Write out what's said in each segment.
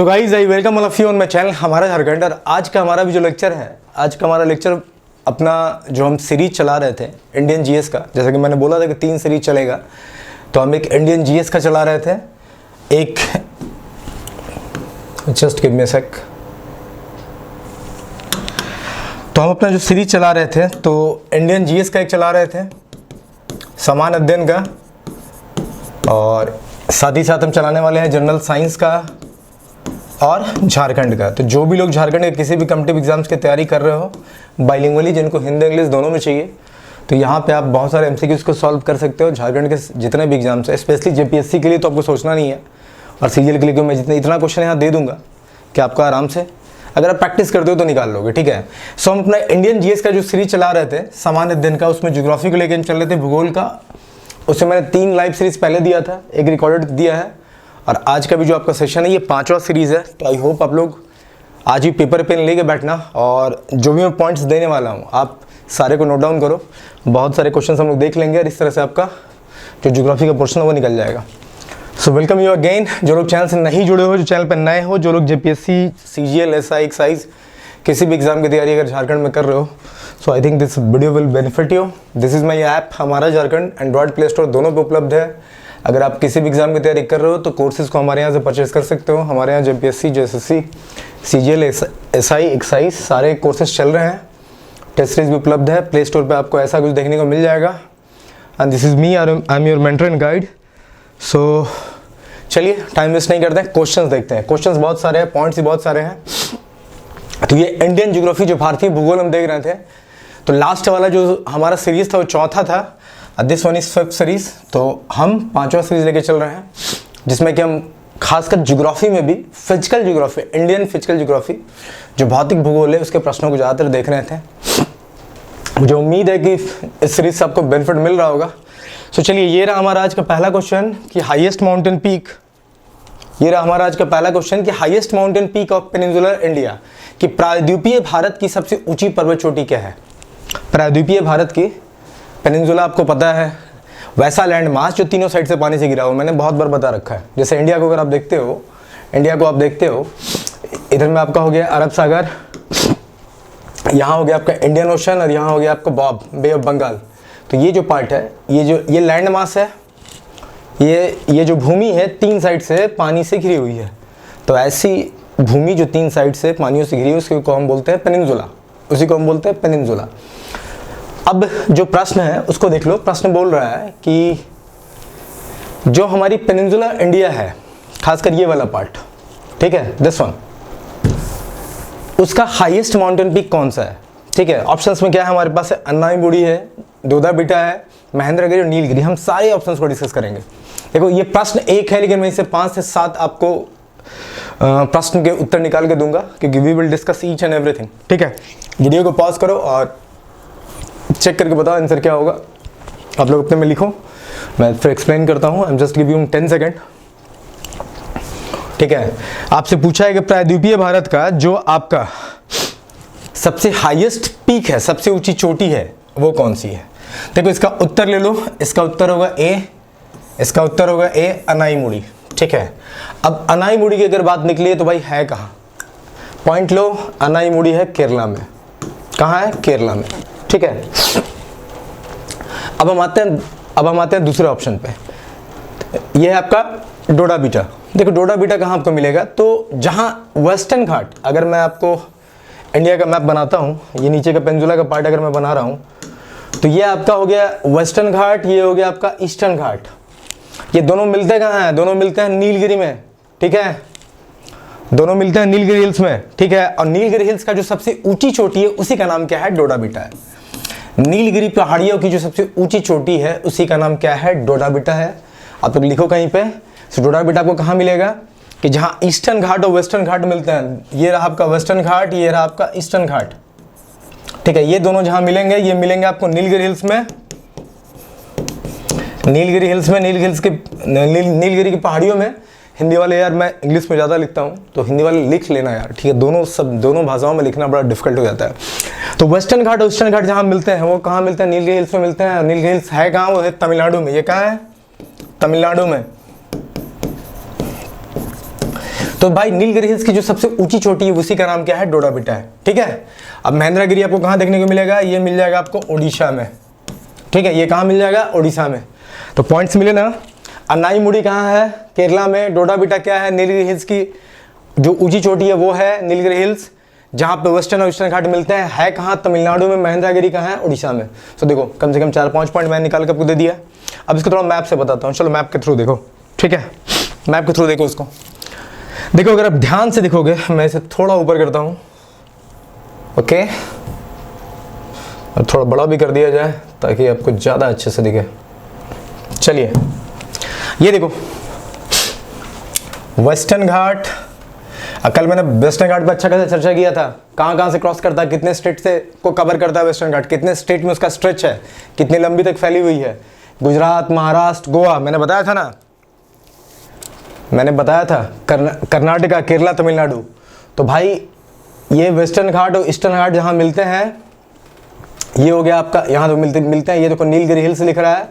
So guys I welcome all of you on my channel हमारा झारखंड। और आज का हमारा भी जो लेक्चर है, आज का हमारा लेक्चर अपना जो हम सीरीज चला रहे थे इंडियन जीएस का, जैसा कि मैंने बोला था कि 3 सीरीज चलेगा, तो हम एक इंडियन जीएस का चला रहे थे। एक जस्ट गिव मी अ सेक। तो हम अपना जो सीरीज चला रहे थे तो इंडियन जीएस का एक चला रहे थे, समान अध्ययन का, और साथ ही साथ हम चलाने वाले हैं जनरल साइंस का और झारखंड का। तो जो भी लोग झारखंड के किसी भी कॉम्पिटिटिव एग्जाम्स की तैयारी कर रहे हो बाइलिंगुअली, जिनको हिंदी इंग्लिश दोनों में चाहिए, तो यहाँ पे आप बहुत सारे एमसीक्यूज को सॉल्व कर सकते हो। झारखंड के जितने भी एग्जाम्स है, स्पेशली जेपीएससी के लिए तो आपको सोचना नहीं है, और सीजीएल के लिए क्यों मैं इतना क्वेश्चन यहाँ दे दूंगा कि आपका आराम से अगर आप प्रैक्टिस करते हो तो निकाल लोगे। ठीक है। सो हम अपना इंडियन जीएस का जो सीरीज चला रहे थे सामान्य अध्ययन का, उसमें ज्योग्राफी को लेकर चल रहे थे, भूगोल का। उसमें मैंने 3 लाइव सीरीज पहले दिया था, एक रिकॉर्डेड दिया है, और आज का भी जो आपका सेशन है ये 5वां सीरीज़ है। तो आई होप आप लोग आज ही पेपर पेन लेके बैठना, और जो भी मैं पॉइंट्स देने वाला हूँ आप सारे को नोट डाउन करो। बहुत सारे क्वेश्चंस हम लोग देख लेंगे और इस तरह से आपका जो ज्योग्राफी का पोर्शन है वो निकल जाएगा। So welcome you again. जो लोग चैनल से नहीं जुड़े हो, जो चैनल पर नए हो, जो लोग जेपीएससी, सीजीएल, एसआई, एक्साइज किसी भी एग्जाम की तैयारी अगर झारखंड में कर रहे हो, so I think this video will benefit you. This is my app हमारा झारखंड, एंड्रॉयड प्ले स्टोर दोनों पे उपलब्ध है। अगर आप किसी भी एग्जाम की तैयारी कर रहे हो तो कोर्सेज को हमारे यहाँ से परचेज कर सकते हो। हमारे यहाँ JPSC, JSSC, CGL, SI, excise सारे कोर्सेज चल रहे हैं। टेस्ट सीरीज भी उपलब्ध है। प्ले स्टोर पे आपको ऐसा कुछ देखने को मिल जाएगा। And this is me, I am your mentor and guide. So चलिए टाइम वेस्ट नहीं करते हैं, क्वेश्चंस देखते हैं। क्वेश्चंस बहुत सारे हैं, पॉइंट्स भी बहुत सारे हैं। तो ये इंडियन ज्योग्राफी जो भारतीय भूगोल हम देख रहे थे, तो लास्ट वाला जो हमारा सीरीज था वो 4था था। This one is 5th series. तो हम 5वां सीरीज लेके चल रहे हैं, जिसमें कि हम खासकर ज्योग्राफी में भी physical geography, Indian physical geography जो भौतिक भूगोल है उसके प्रश्नों को ज़्यादातर देख रहे थे। मुझे उम्मीद है कि इस सीरीज से आपको बेनिफिट मिल रहा होगा। सो चलिए, ये रहा हमारा आज का पहला क्वेश्चन कि हाईएस्ट माउंटेन पीक। ये रहा हमारा आज का पहला क्वेश्चन कि highest mountain peak of peninsular India, कि प्रायद्वीपीय भारत की सबसे ऊंची पर्वत चोटी क्या है। प्रायद्वीपीय भारत की, पेनिनसुला आपको पता है वैसा लैंड मास जो तीनों साइड से पानी से घिरा हुआ, मैंने बहुत बार बता रखा है। जैसे इंडिया को अगर आप देखते हो, इंडिया को आप देखते हो, इधर में आपका हो गया अरब सागर, यहाँ हो गया आपका इंडियन ओशन, और यहाँ हो गया आपका बे ऑफ बंगाल। तो ये जो पार्ट है, ये लैंड मास है, ये जो भूमि है 3 साइड से पानी से घिरी हुई है। तो ऐसी भूमि जो 3 साइड से पानियों से घिरी है उसको हम बोलते हैं पेनिनसुला, उसी को हम बोलते हैं पेनिनसुला। अब जो प्रश्न है उसको देख लो। प्रश्न बोल रहा है कि जो हमारी पेनिनसुला इंडिया है, खासकर ये वाला पार्ट, ठीक है, दिस वन, उसका हाईएस्ट माउंटेन पीक कौन सा है। ठीक है, ऑप्शंस में क्या है हमारे पास है, अन्नाईमुड़ी है, दोदाबीटा है, महेंद्रगिरी और नीलगिरी। हम सारे ऑप्शंस को डिस्कस करेंगे। देखो ये प्रश्न एक है, लेकिन मैं इसे 5 से 7 आपको प्रश्न के उत्तर निकाल के दूंगा, क्योंकि we will discuss each and everything. ठीक है, वीडियो को पॉज करो और चेक करके बताओ आंसर क्या होगा। आप लोग अपने में लिखो, मैं फिर एक्सप्लेन करता हूँ। I am just give you 10 second. ठीक है, आपसे पूछा है कि प्रायद्वीपीय भारत का जो आपका सबसे हाईएस्ट पीक है, सबसे ऊंची चोटी है, वो कौन सी है। देखो इसका उत्तर ले लो। इसका उत्तर होगा ए, इसका उत्तर होगा ए, अन्नाईमुड़ी। ठीक है, अब अन्नाईमुड़ी की अगर बात निकली है तो भाई है कहाँ, पॉइंट लो। अन्नाईमुड़ी है केरला में। कहाँ है, केरला में। ठीक है, अब हम आते हैं दूसरे ऑप्शन पे। यह है आपका डोडाबीटा। देखो डोडाबीटा कहाँ आपको मिलेगा, तो जहाँ वेस्टर्न घाट, अगर मैं आपको इंडिया का मैप बनाता हूँ, ये नीचे का पेनिनसुला का पार्ट अगर मैं बना रहा हूँ, तो ये आपका हो गया वेस्टर्न घाट, ये हो गया आपका ईस्टर्न घाट। ये दोनों मिलते कहाँ हैं, दोनों मिलते हैं नीलगिरी में। ठीक है, दोनों मिलते हैं नीलगिरी हिल्स में। ठीक है, और नीलगिरी हिल्स का जो सबसे ऊंची चोटी है उसी का नाम क्या है, डोडाबीटा है। नीलगिरी पहाड़ियों की जो सबसे ऊंची चोटी है उसी का नाम क्या है, डोडाबीटा है। आप लोग लिखो कहीं पे। तो डोडाबीटा आपको कहाँ मिलेगा, कि जहाँ ईस्टर्न घाट और वेस्टर्न घाट मिलते हैं। ये रहा आपका वेस्टर्न घाट, ये रहा आपका ईस्टर्न घाट। ठीक है, ये दोनों जहाँ मिलेंगे, ये मिलेंगे आपको नीलगिरी हिल्स में। नीलगिरी हिल्स में, नीलगिरी की पहाड़ियों में। हिंदी वाले यार, मैं इंग्लिश में ज़्यादा लिखता हूँ तो हिंदी वाले लिख लेना यार। ठीक है, दोनों भाषाओं में लिखना बड़ा डिफिकल्ट हो जाता है। तो वेस्टर्न घाट और ईस्टर्न घाट जहाँ मिलते हैं वो कहाँ मिलते हैं, नीलगिरी हिल्स में मिलते हैं। नीलगिरी हिल्स है कहाँ, वो है तमिलनाडु में। ये कहाँ है, तमिलनाडु में। तो भाई नीलगिरी हिल्स की जो सबसे ऊंची चोटी है उसी का नाम क्या है, डोडा बेटा है। ठीक है, अब महेंद्रगिरी आपको कहाँ देखने को मिलेगा, ये मिल जाएगा आपको ओडिशा में। ठीक है, ये कहाँ मिल जाएगा, ओडिशा में। तो पॉइंट्स मिले ना। अनाईमुड़ी कहाँ है, केरला में। डोडा बेटा क्या है, नीलगिरी हिल्स की जो ऊंची चोटी है वो है नीलगिरी हिल्स, जहाँ पे वेस्टर्न और ईस्टर्न घाट मिलते हैं। है कहाँ, तमिलनाडु में। महेंद्रगिरी कहाँ है, उड़ीसा में। तो देखो कम से कम 4-5 पॉइंट मैंने निकाल के आपको दे दिया। अब इसको थोड़ा मैप से बताता हूँ, चलो मैप के थ्रू देखो। ठीक है, मैप के थ्रू देखो इसको। देखो अगर आप ध्यान से देखोगे, मैं इसे थोड़ा ऊपर करता हूँ, ओके, और थोड़ा बड़ा भी कर दिया जाए ताकि आपको ज़्यादा अच्छे से दिखे। चलिए ये देखो वेस्टर्न घाट। कल मैंने वेस्टर्न घाट पर अच्छा खासा चर्चा किया था, कहाँ कहाँ से क्रॉस करता है, कितने स्टेट से को कवर करता है वेस्टर्न घाट, कितने स्टेट में उसका स्ट्रेच है, कितनी लंबी तक फैली हुई है। गुजरात, महाराष्ट्र, गोवा, मैंने बताया था ना, मैंने बताया था। कर्नाटका, केरला, तमिलनाडु। तो भाई ये वेस्टर्न घाट और ईस्टर्न घाट जहाँ मिलते हैं, ये हो गया आपका, यहाँ तो मिलते हैं। ये देखो नीलगिरी हिल्स लिख रहा है,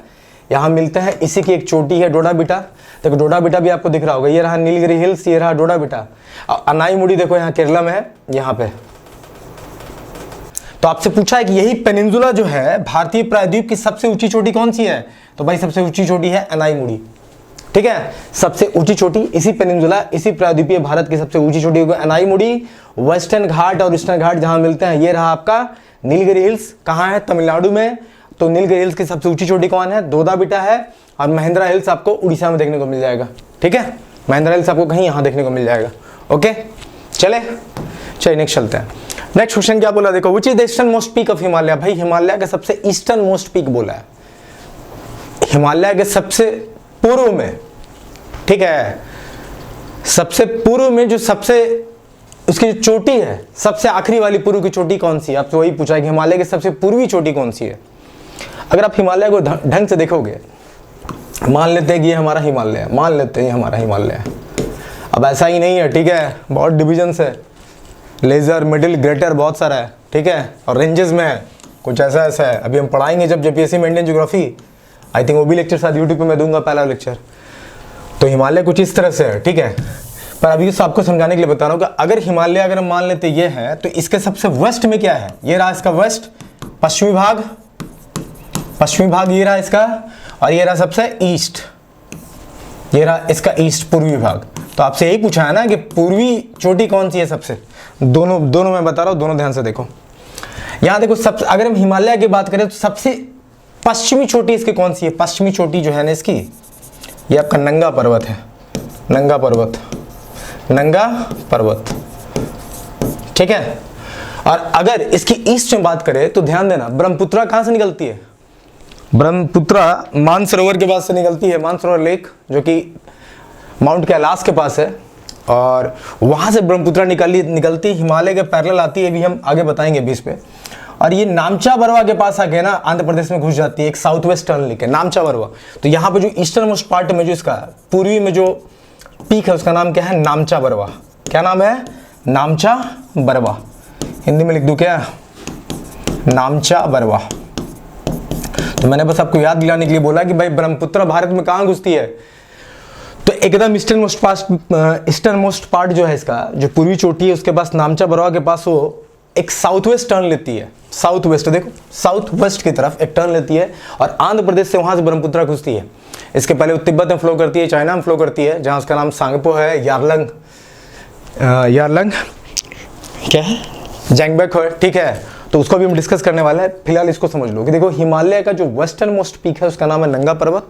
यहाँ मिलते हैं। इसी की एक चोटी है डोडा बेटा। देखो डोडा बेटा भी आपको दिख रहा होगा, ये रहा नीलगिरी हिल्स, ये रहा डोडा बेटा। अनाईमुड़ी देखो यहाँ केरला में है, यहाँ पे। तो आपसे पूछा है कि यही पेनिनसुला जो है भारतीय प्रायद्वीप की सबसे ऊंची चोटी कौन सी है, तो भाई सबसे ऊंची चोटी है अनाईमुड़ी। ठीक है, सबसे ऊंची चोटी इसी पेनिनसुला, इसी प्रायद्वीपीय भारत की सबसे ऊंची चोटी होगी अनाईमुड़ी। वेस्टर्न घाट और ईस्टर्न घाट जहां मिलते हैं, ये रहा आपका नीलगिरी हिल्स। कहाँ है, तमिलनाडु में। तो नीलगिरी हिल्स की सबसे ऊंची चोटी कौन है, डोडा बेटा है। और महेंद्रा हिल्स आपको उड़ीसा में देखने को मिल जाएगा। ठीक है, महेंद्रा हिल्स आपको कहीं यहाँ देखने को मिल जाएगा। ओके, चलिए नेक्स्ट चलते हैं। नेक्स्ट क्वेश्चन क्या बोला, देखो which is the eastern most peak of Himalaya. भाई हिमालय का सबसे ईस्टर्न मोस्ट पीक बोला है, हिमालय के सबसे पूर्व में। ठीक है, सबसे पूर्व में जो सबसे उसकी जो चोटी है, सबसे आखिरी वाली पूर्व की चोटी कौन सी है, आपसे वही पूछा है कि हिमालय की सबसे पूर्वी चोटी कौन सी है। अगर आप हिमालय को ढंग से देखोगे, मान लेते हैं कि ये हमारा हिमालय है, मान लेते हैं ये हमारा हिमालय है। अब ऐसा ही नहीं है, ठीक है, बहुत डिविजन्स है, लेजर, मिडिल, ग्रेटर, बहुत सारा है। ठीक है, और रेंजेस में है, कुछ ऐसा ऐसा है। अभी हम पढ़ाएंगे जब जेपीएससी में इंडियन ज्योग्राफी, आई थिंक वो भी लेक्चर शायद यूट्यूब पे मैं दूंगा, पहला लेक्चर। तो हिमालय कुछ इस तरह से है। ठीक है, पर अभी तो आपको समझाने के लिए बता रहा हूँ कि अगर हिमालय अगर हम मान लेते ये है, तो इसके सबसे वेस्ट में क्या है, ये रहा इसका वेस्ट, पश्चिमी भाग, पश्चिमी भाग ये रहा इसका, और ये रहा सबसे ईस्ट, ये रहा इसका ईस्ट, पूर्वी भाग। तो आपसे यही पूछा है ना कि पूर्वी चोटी कौन सी है सबसे। दोनों मैं बता रहा हूँ, दोनों ध्यान से देखो। यहाँ देखो सबसे, अगर हम हिमालय की बात करें तो सबसे पश्चिमी चोटी इसकी कौन सी है, पश्चिमी चोटी जो है ना इसकी, ये आपका नंगा पर्वत है, नंगा पर्वत, नंगा पर्वत। ठीक है, और अगर इसकी ईस्ट में बात करें तो ध्यान देना, ब्रह्मपुत्रा कहाँ से निकलती है, ब्रह्मपुत्रा मानसरोवर के पास से निकलती है, मानसरोवर लेक जो कि माउंट कैलाश के पास है, और वहाँ से ब्रह्मपुत्रा निकलती हिमालय के पैरेलल आती है, भी हम आगे बताएंगे 20 पे। और ये नामचा बरवा के पास आके ना आंध्र प्रदेश में घुस जाती है, एक साउथ वेस्ट टर्न लेके नामचा बरवा। तो यहाँ पे जो ईस्टर्न मोस्ट पार्ट में जो इसका पूर्वी में जो पीक है उसका नाम क्या है, नामचा बरवा। क्या नाम है, नामचा बरवा। हिंदी में लिख दूं क्या, नामचा बरवा। तो मैंने बस आपको याद दिलाने के लिए बोला कि भाई ब्रह्मपुत्र भारत में कहाँ घुसती है, तो एकदम ईस्टर्न मोस्ट पार्ट जो है इसका, जो पूर्वी चोटी है उसके पास नामचा बरवा के पास वो एक साउथ वेस्ट टर्न लेती है, साउथ वेस्ट, देखो साउथ वेस्ट की तरफ एक टर्न लेती है, और आंध्र प्रदेश से वहां से ब्रह्मपुत्रा घुसती है। इसके पहले वो तिब्बत में फ्लो करती है, चाइना में फ्लो करती है, जहां उसका नाम सांगपो है, यारलंग क्या है, जैंगबेक है। ठीक है, तो उसको भी हम डिस्कस करने वाले हैं। फिलहाल इसको समझ लो कि देखो हिमालय का जो वेस्टर्न मोस्ट पीक है उसका नाम है नंगा पर्वत,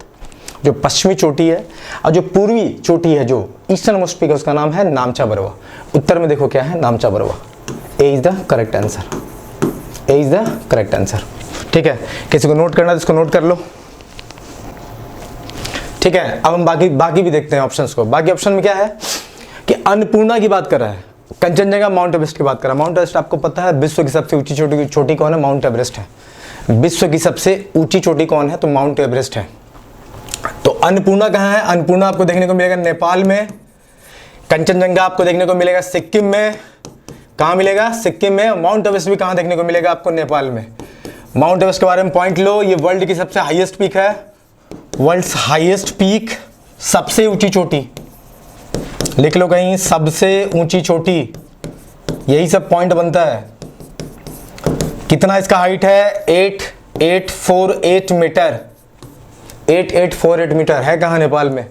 जो पश्चिमी चोटी है, और जो पूर्वी चोटी है जो ईस्टर्न मोस्ट पीक है उसका नाम है नामचा बरवा। उत्तर में देखो क्या है, Namcha Barwa. A is the correct answer, A is the correct answer. ठीक है, किसी को नोट करना है तो इसको नोट कर लो। ठीक है, अब हम बाकी भी देखते हैं ऑप्शंस को। बाकी ऑप्शन में क्या है कि अन्नपूर्णा की बात कर रहा है, कंचनजंगा, माउंट एवरेस्ट की बात कर रहा है। माउंट एवरेस्ट आपको पता है विश्व की सबसे ऊंची चोटी कौन है, माउंट एवरेस्ट है। विश्व की सबसे ऊंची चोटी कौन है, तो माउंट एवरेस्ट है। तो अन्नपूर्णा कहाँ है, अन्नपूर्णा आपको देखने को मिलेगा नेपाल में। कंचनजंगा आपको देखने को मिलेगा सिक्किम में। कहाँ मिलेगा, सिक्किम में। माउंट एवरेस्ट भी कहाँ देखने को मिलेगा आपको, नेपाल में। माउंट एवरेस्ट के बारे में पॉइंट लो, ये वर्ल्ड की सबसे हाईएस्ट पीक है, वर्ल्ड्स हाईएस्ट पीक, सबसे ऊंची चोटी। लिख लो कहीं, सबसे ऊंची चोटी, यही सब पॉइंट बनता है। कितना इसका हाइट है? 8848 मीटर, 8848 मीटर है। कहाँ? नेपाल में।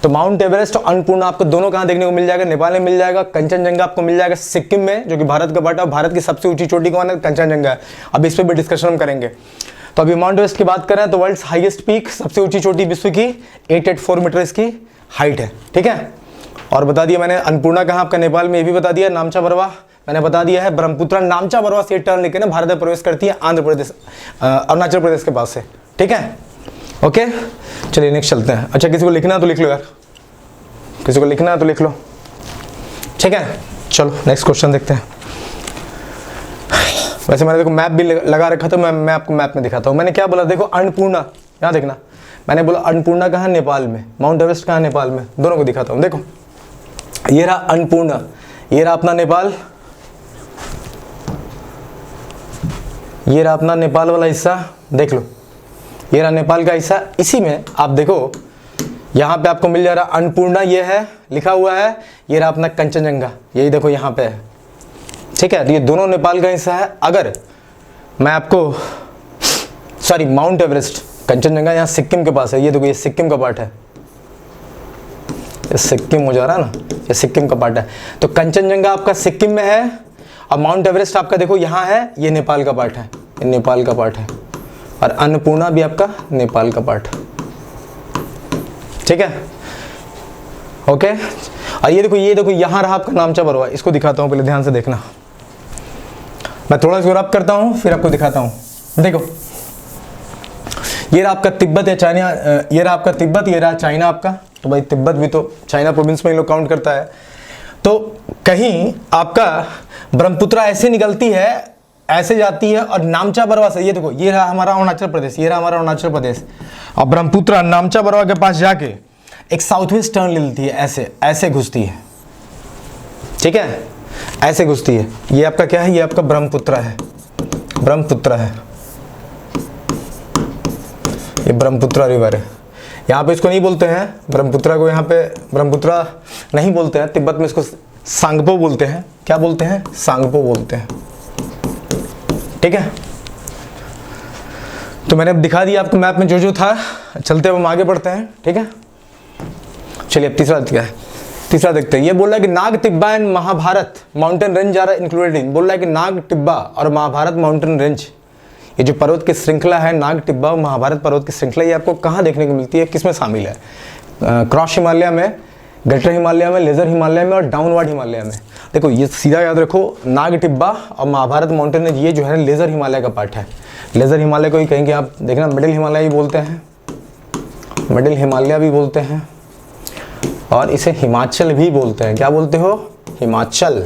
तो माउंट एवरेस्ट और अन्नपूर्णा आपको दोनों कहाँ देखने को मिल जाएगा? नेपाल में मिल जाएगा। कंचनजंगा आपको मिल जाएगा सिक्किम में, जो कि भारत का पार्ट है। भारत की सबसे ऊंची चोटी कौन है? कंचनजंगा है। अब इस पर भी डिस्कशन हम करेंगे। तो अभी माउंट एवरेस्ट की बात करें तो वर्ल्ड्स हाईएस्ट पीक, सबसे ऊंची चोटी विश्व की, 884 मीटर इसकी हाइट है। ठीक है, और बता दिया मैंने अन्नपूर्णा कहाँ आपका? नेपाल में। ये भी बता दिया। नामचा बरवा मैंने बता दिया है। ब्रह्मपुत्र नामचा बरवा से टर्न लेकर ना भारत में प्रवेश करती है आंध्र प्रदेश, अरुणाचल प्रदेश के पास से। ठीक है, ओके, चलिए नेक्स्ट चलते हैं। अच्छा, किसी को लिखना है तो लिख लो यार, किसी को लिखना है तो लिख लो। ठीक है, चलो नेक्स्ट क्वेश्चन देखते हैं। वैसे मैंने देखो मैप भी लगा रखा था, मैं आपको मैप में दिखाता हूँ। मैंने क्या बोला? देखो अन्नपूर्णा, यहाँ देखना, मैंने बोला अन्नपूर्णा कहाँ? नेपाल में। माउंट एवरेस्ट कहाँ? नेपाल में। दोनों को दिखाता हूँ। देखो, ये रहा अन्नपूर्णा, ये रहा अपना नेपाल, ये रहा अपना नेपाल वाला हिस्सा। देख लो, ये रहा नेपाल का हिस्सा। इसी में आप देखो, यहाँ पे आपको मिल जा रहा अन्नपूर्णा, ये है लिखा हुआ है। ये रहा अपना कंचनजंगा, यही देखो यहाँ पे है। ठीक है, तो ये दोनों नेपाल का हिस्सा है। अगर मैं आपको, सॉरी, माउंट एवरेस्ट, कंचनजंगा यहाँ सिक्किम के पास है। ये देखो, ये सिक्किम का पार्ट है, ये सिक्किम हो जा रहा है ना, ये सिक्किम का पार्ट है। तो कंचनजंगा आपका सिक्किम में है और माउंट एवरेस्ट आपका देखो यहाँ है, ये नेपाल का पार्ट है, ये नेपाल का पार्ट है। और अन्नपूर्णा भी आपका नेपाल का पार्ट है। ठीक है, ओके। और ये देखो यहाँ रहा आपका नामचा बरवा। इसको दिखाता हूँ, पहले ध्यान से देखना। मैं थोड़ा इसको रब करता हूँ, फिर आपको दिखाता हूँ। देखो, ये रहा आपका तिब्बत या चाइना, ये रहा आपका तिब्बत, ये रहा चाइना आपका। तो भाई तिब्बत भी तो चाइना प्रोविंस में ही लोग काउंट करता है। तो कहीं आपका ब्रह्मपुत्र ऐसे निकलती है, ऐसे जाती है और नामचा बरवा से, ये देखो, ये रहा हमारा अरुणाचल प्रदेश, ये रहा हमारा अरुणाचल प्रदेश। और ब्रह्मपुत्र नामचा बरवा के पास जाके एक साउथ वेस्ट टर्न ले लेती है, ऐसे ऐसे घुसती है। ठीक है, ऐसे घुसती है। ये आपका क्या है? ये आपका ब्रह्मपुत्र है, ब्रह्मपुत्र है, ये ब्रह्मपुत्र रिवर है। यहाँ पे इसको नहीं बोलते हैं ब्रह्मपुत्र को, यहाँ पे ब्रह्मपुत्र नहीं बोलते हैं। तिब्बत में इसको सांगपो बोलते हैं। क्या बोलते हैं? सांगपो बोलते हैं। ठीक है, तो मैंने अब दिखा दिया आपको मैप में जो जो था। चलते हुए हम आगे बढ़ते हैं। ठीक है, चलिए अब तीसरा क्या है? तीसरा देखते हैं। ये बोल रहा है कि Nag Tibba and Mahabharat mountain range are included in. बोल रहा है कि नाग टिब्बा और महाभारत माउंटेन रेंज, ये जो पर्वत की श्रृंखला है, नाग टिब्बा और महाभारत पर्वत की श्रृंखला, ये आपको कहाँ देखने को मिलती है? किसमें शामिल है? क्रॉस हिमालय में, ग्रेटर हिमालय में, लेजर हिमालय में और डाउनवर्ड हिमालय में। देखो, ये सीधा याद रखो, नाग टिब्बा और महाभारत माउंटेन रेंज, ये जो है लेजर हिमालय का पार्ट है। लेजर हिमालय को ही कहेंगे आप, देखना, मिडिल हिमालय भी बोलते हैं, मिडिल हिमालय भी बोलते हैं, और इसे हिमाचल भी बोलते हैं। क्या बोलते हो? हिमाचल।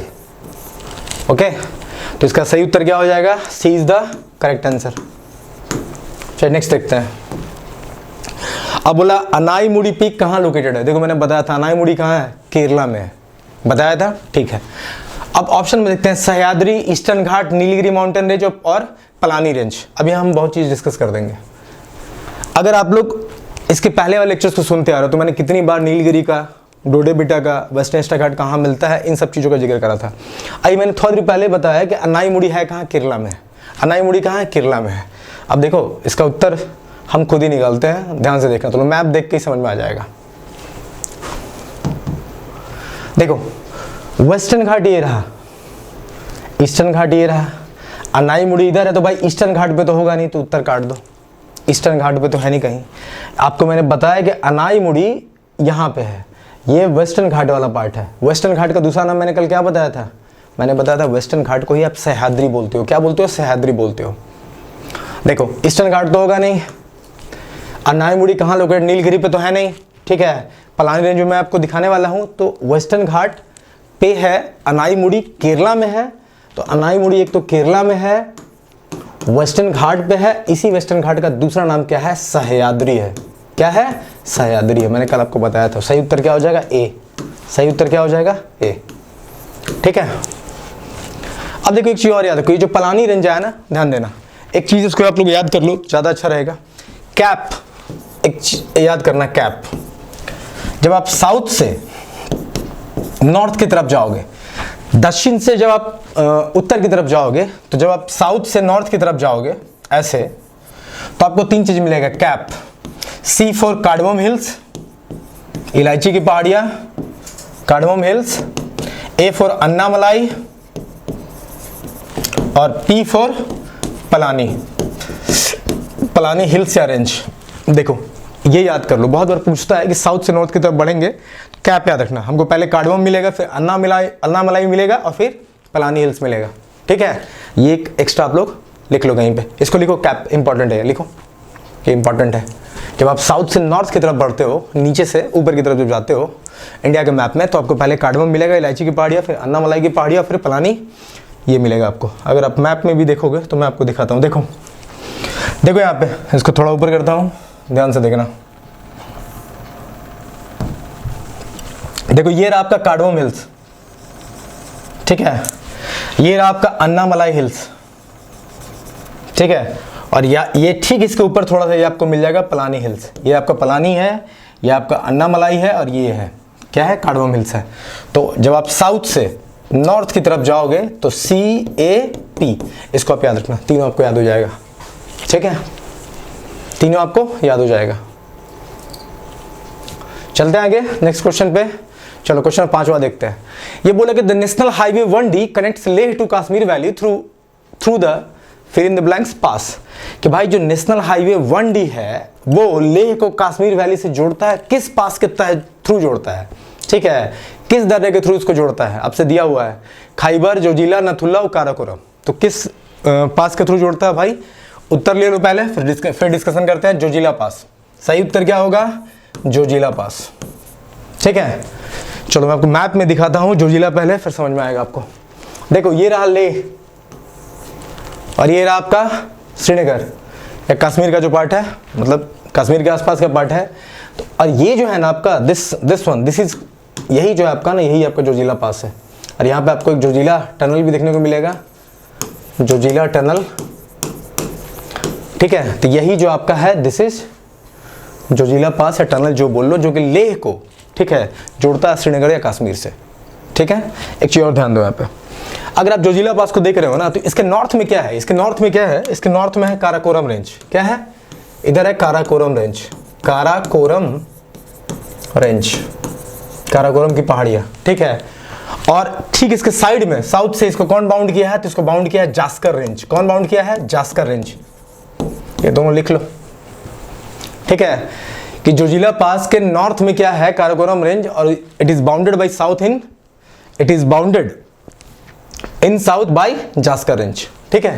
ओके, तो इसका सही उत्तर क्या हो जाएगा? C is the correct answer. चलिए नेक्स्ट देखते हैं। अब बोला अनाईमुड़ी पीक कहाँ लोकेटेड है? देखो, मैंने बताया था अनाईमुड़ी कहाँ है? केरला में है, बताया था। ठीक है, अब ऑप्शन में देखते हैं, सह्याद्री, ईस्टर्न घाट, नीलगिरी माउंटेन रेंज और पलानी रेंज। अभी हम बहुत चीज़ डिस्कस कर देंगे। अगर आप लोग इसके पहले वाले लेक्चर्स को सुनते आ रहे हो तो मैंने कितनी बार नीलगिरी का, डोडेबिटा का, वेस्टर्न ईस्टर्न घाट कहाँ मिलता है, इन सब चीज़ों का जिक्र करा था। अभी मैंने थोड़ी देर पहले बताया कि अनाईमुड़ी है कहाँ? केरला में है। अनाईमुड़ी कहाँ है? केरला में है। अब देखो, इसका उत्तर हम खुद ही निकालते हैं, ध्यान से देखना, तो मैप देख के ही समझ में आ जाएगा। देखो, वेस्टर्न घाट ये रहा, ईस्टर्न घाट ये रहा, अनाईमुड़ी इधर है, तो भाई ईस्टर्न घाट पे तो होगा नहीं, तो उत्तर काट दो। ईस्टर्न घाट पे तो है नहीं कहीं। आपको मैंने बताया कि अनाईमुड़ी यहाँ पे है, ये वेस्टर्न घाट वाला पार्ट है। वेस्टर्न घाट का दूसरा नाम मैंने कल क्या बताया था? मैंने बताया था वेस्टर्न घाट को ही आप सह्याद्री बोलते हो। क्या बोलते हो? सह्याद्री बोलते हो। देखो, ईस्टर्न घाट तो होगा नहीं, अनाईमुड़ी कहाँ लोकेटेड? नीलगिरी पे तो है नहीं। ठीक है, पलानी रेंज में मैं आपको दिखाने वाला हूँ। तो वेस्टर्न घाट पे है, अनाईमुड़ी केरला में है। तो अनाईमुड़ी एक तो केरला में है, वेस्टर्न घाट पे है। इसी वेस्टर्न घाट का दूसरा नाम क्या है? सह्याद्री है। क्या है? सह्याद्री है। मैंने कल आपको बताया था। सही उत्तर क्या हो जाएगा? ए। सही उत्तर क्या हो जाएगा? ए। ठीक है, अब देखो एक चीज और याद रखो, ये जो पलानी रेंज है ना, ध्यान देना, एक चीज इसको आप लोग याद कर लो, ज्यादा अच्छा रहेगा। कैप, एक याद करना, कैप। जब आप साउथ से नॉर्थ की तरफ जाओगे, दक्षिण से जब आप उत्तर की तरफ जाओगे, तो जब आप साउथ से नॉर्थ की तरफ जाओगे ऐसे, तो आपको 3 चीज मिलेगा। Cap, C for cardamom hills, इलायची की पहाड़ियां, cardamom hills, A for Annamalai और P for Palani, Palani hills या रेंज। देखो ये याद कर लो, बहुत बार पूछता है कि साउथ से नॉर्थ की तरफ बढ़ेंगे, कैप याद रखना, हमको पहले कार्डमम मिलेगा, फिर अन्नामलाई मिलेगा और फिर पलानी हिल्स मिलेगा। ठीक है, ये एक एक्स्ट्रा आप लोग लिख लो कहीं पे, इसको लिखो, कैप इंपॉर्टेंट है, लिखो ये इंपॉर्टेंट है। जब आप साउथ से नॉर्थ की तरफ बढ़ते हो, नीचे से ऊपर की तरफ जब जाते हो इंडिया के मैप में, तो आपको पहले कार्डमम मिलेगा, इलायची की पहाड़ियाँ, फिर अन्नामलाई की पहाड़ियाँ, फिर पलानी, ये मिलेगा आपको। अगर आप मैप में भी देखोगे तो मैं आपको दिखाता हूँ। देखो देखो यहाँ पे, इसको थोड़ा ऊपर करता हूँ, ध्यान से देखना। देखो ये रहा आपका कार्डमम हिल्स, ठीक है, ये रहा आपका अन्नामलाई हिल्स, ठीक है, और ये ठीक इसके ऊपर थोड़ा सा ये आपको मिल जाएगा पलानी हिल्स। ये आपका पलानी है, ये आपका अन्नामलाई है और ये है क्या है, कार्डमम हिल्स है। तो जब आप साउथ से नॉर्थ की तरफ जाओगे तो CAP, इसको आप याद रखना, तीनों आपको याद हो जाएगा। ठीक है, तीनों आपको याद हो जाएगा। चलते हैं आगे नेक्स्ट क्वेश्चन पे। चलो क्वेश्चन 5वां देखते हैं। ये बोला कि the national highway 1D connects Leh to Kashmir valley through the फिर इन द ब्लैंक्स पास। कि भाई जो नेशनल हाईवे 1D है वो लेह को कश्मीर वैली से जोड़ता है, किस पास के थ्रू जोड़ता है, ठीक है, किस दर्रे के थ्रू इसको जोड़ता है, आपसे दिया हुआ है खैबर, जोजिला, नथुल्ला और काराकोरम। तो किस पास के थ्रू जोड़ता है भाई, उत्तर ले लो पहले, फिर डिस्कशन करते हैं। जोजिला पास, सही उत्तर क्या होगा, जोजिला पास। ठीक है, चलो मैं आपको मैप में दिखाता हूं जोजिला पहले, फिर समझ में आएगा आपको। देखो ये रहा लेह और ये रहा आपका श्रीनगर, या कश्मीर का जो पार्ट है, मतलब कश्मीर के आसपास का पार्ट है। तो और ये जो है ना आपका दिस इज, यही जो है आपका ना, यही आपका जोजिला पास है। और यहाँ पे आपको एक जोजिला टनल भी देखने को मिलेगा, जोजिला टनल, ठीक है। तो यही जो आपका है, दिस इज जोजिला पास है, टनल जो बोल लो, जो कि लेह को, ठीक है, जोड़ता है श्रीनगर या कश्मीर से। ठीक है, एक चीज और ध्यान दो यहाँ पे, अगर आप जोजिला पास को देख रहे हो ना, तो इसके नॉर्थ में क्या है, इसके नॉर्थ में क्या है, इसके नॉर्थ में है काराकोरम रेंज। क्या है, इधर है काराकोरम रेंज, काराकोरम रेंज, काराकोरम की पहाड़ियां। ठीक है, और ठीक इसके साइड में साउथ से इसको कौन बाउंड किया है, तो इसको बाउंड किया है जास्कर रेंज। कौन बाउंड किया है, जास्कर रेंज। ये दोनों लिख लो। ठीक है, कि जोजिला पास के नॉर्थ में क्या है, काराकोरम रेंज, और it is bounded by south in, it is bounded in south by Zanskar range. ठीक है,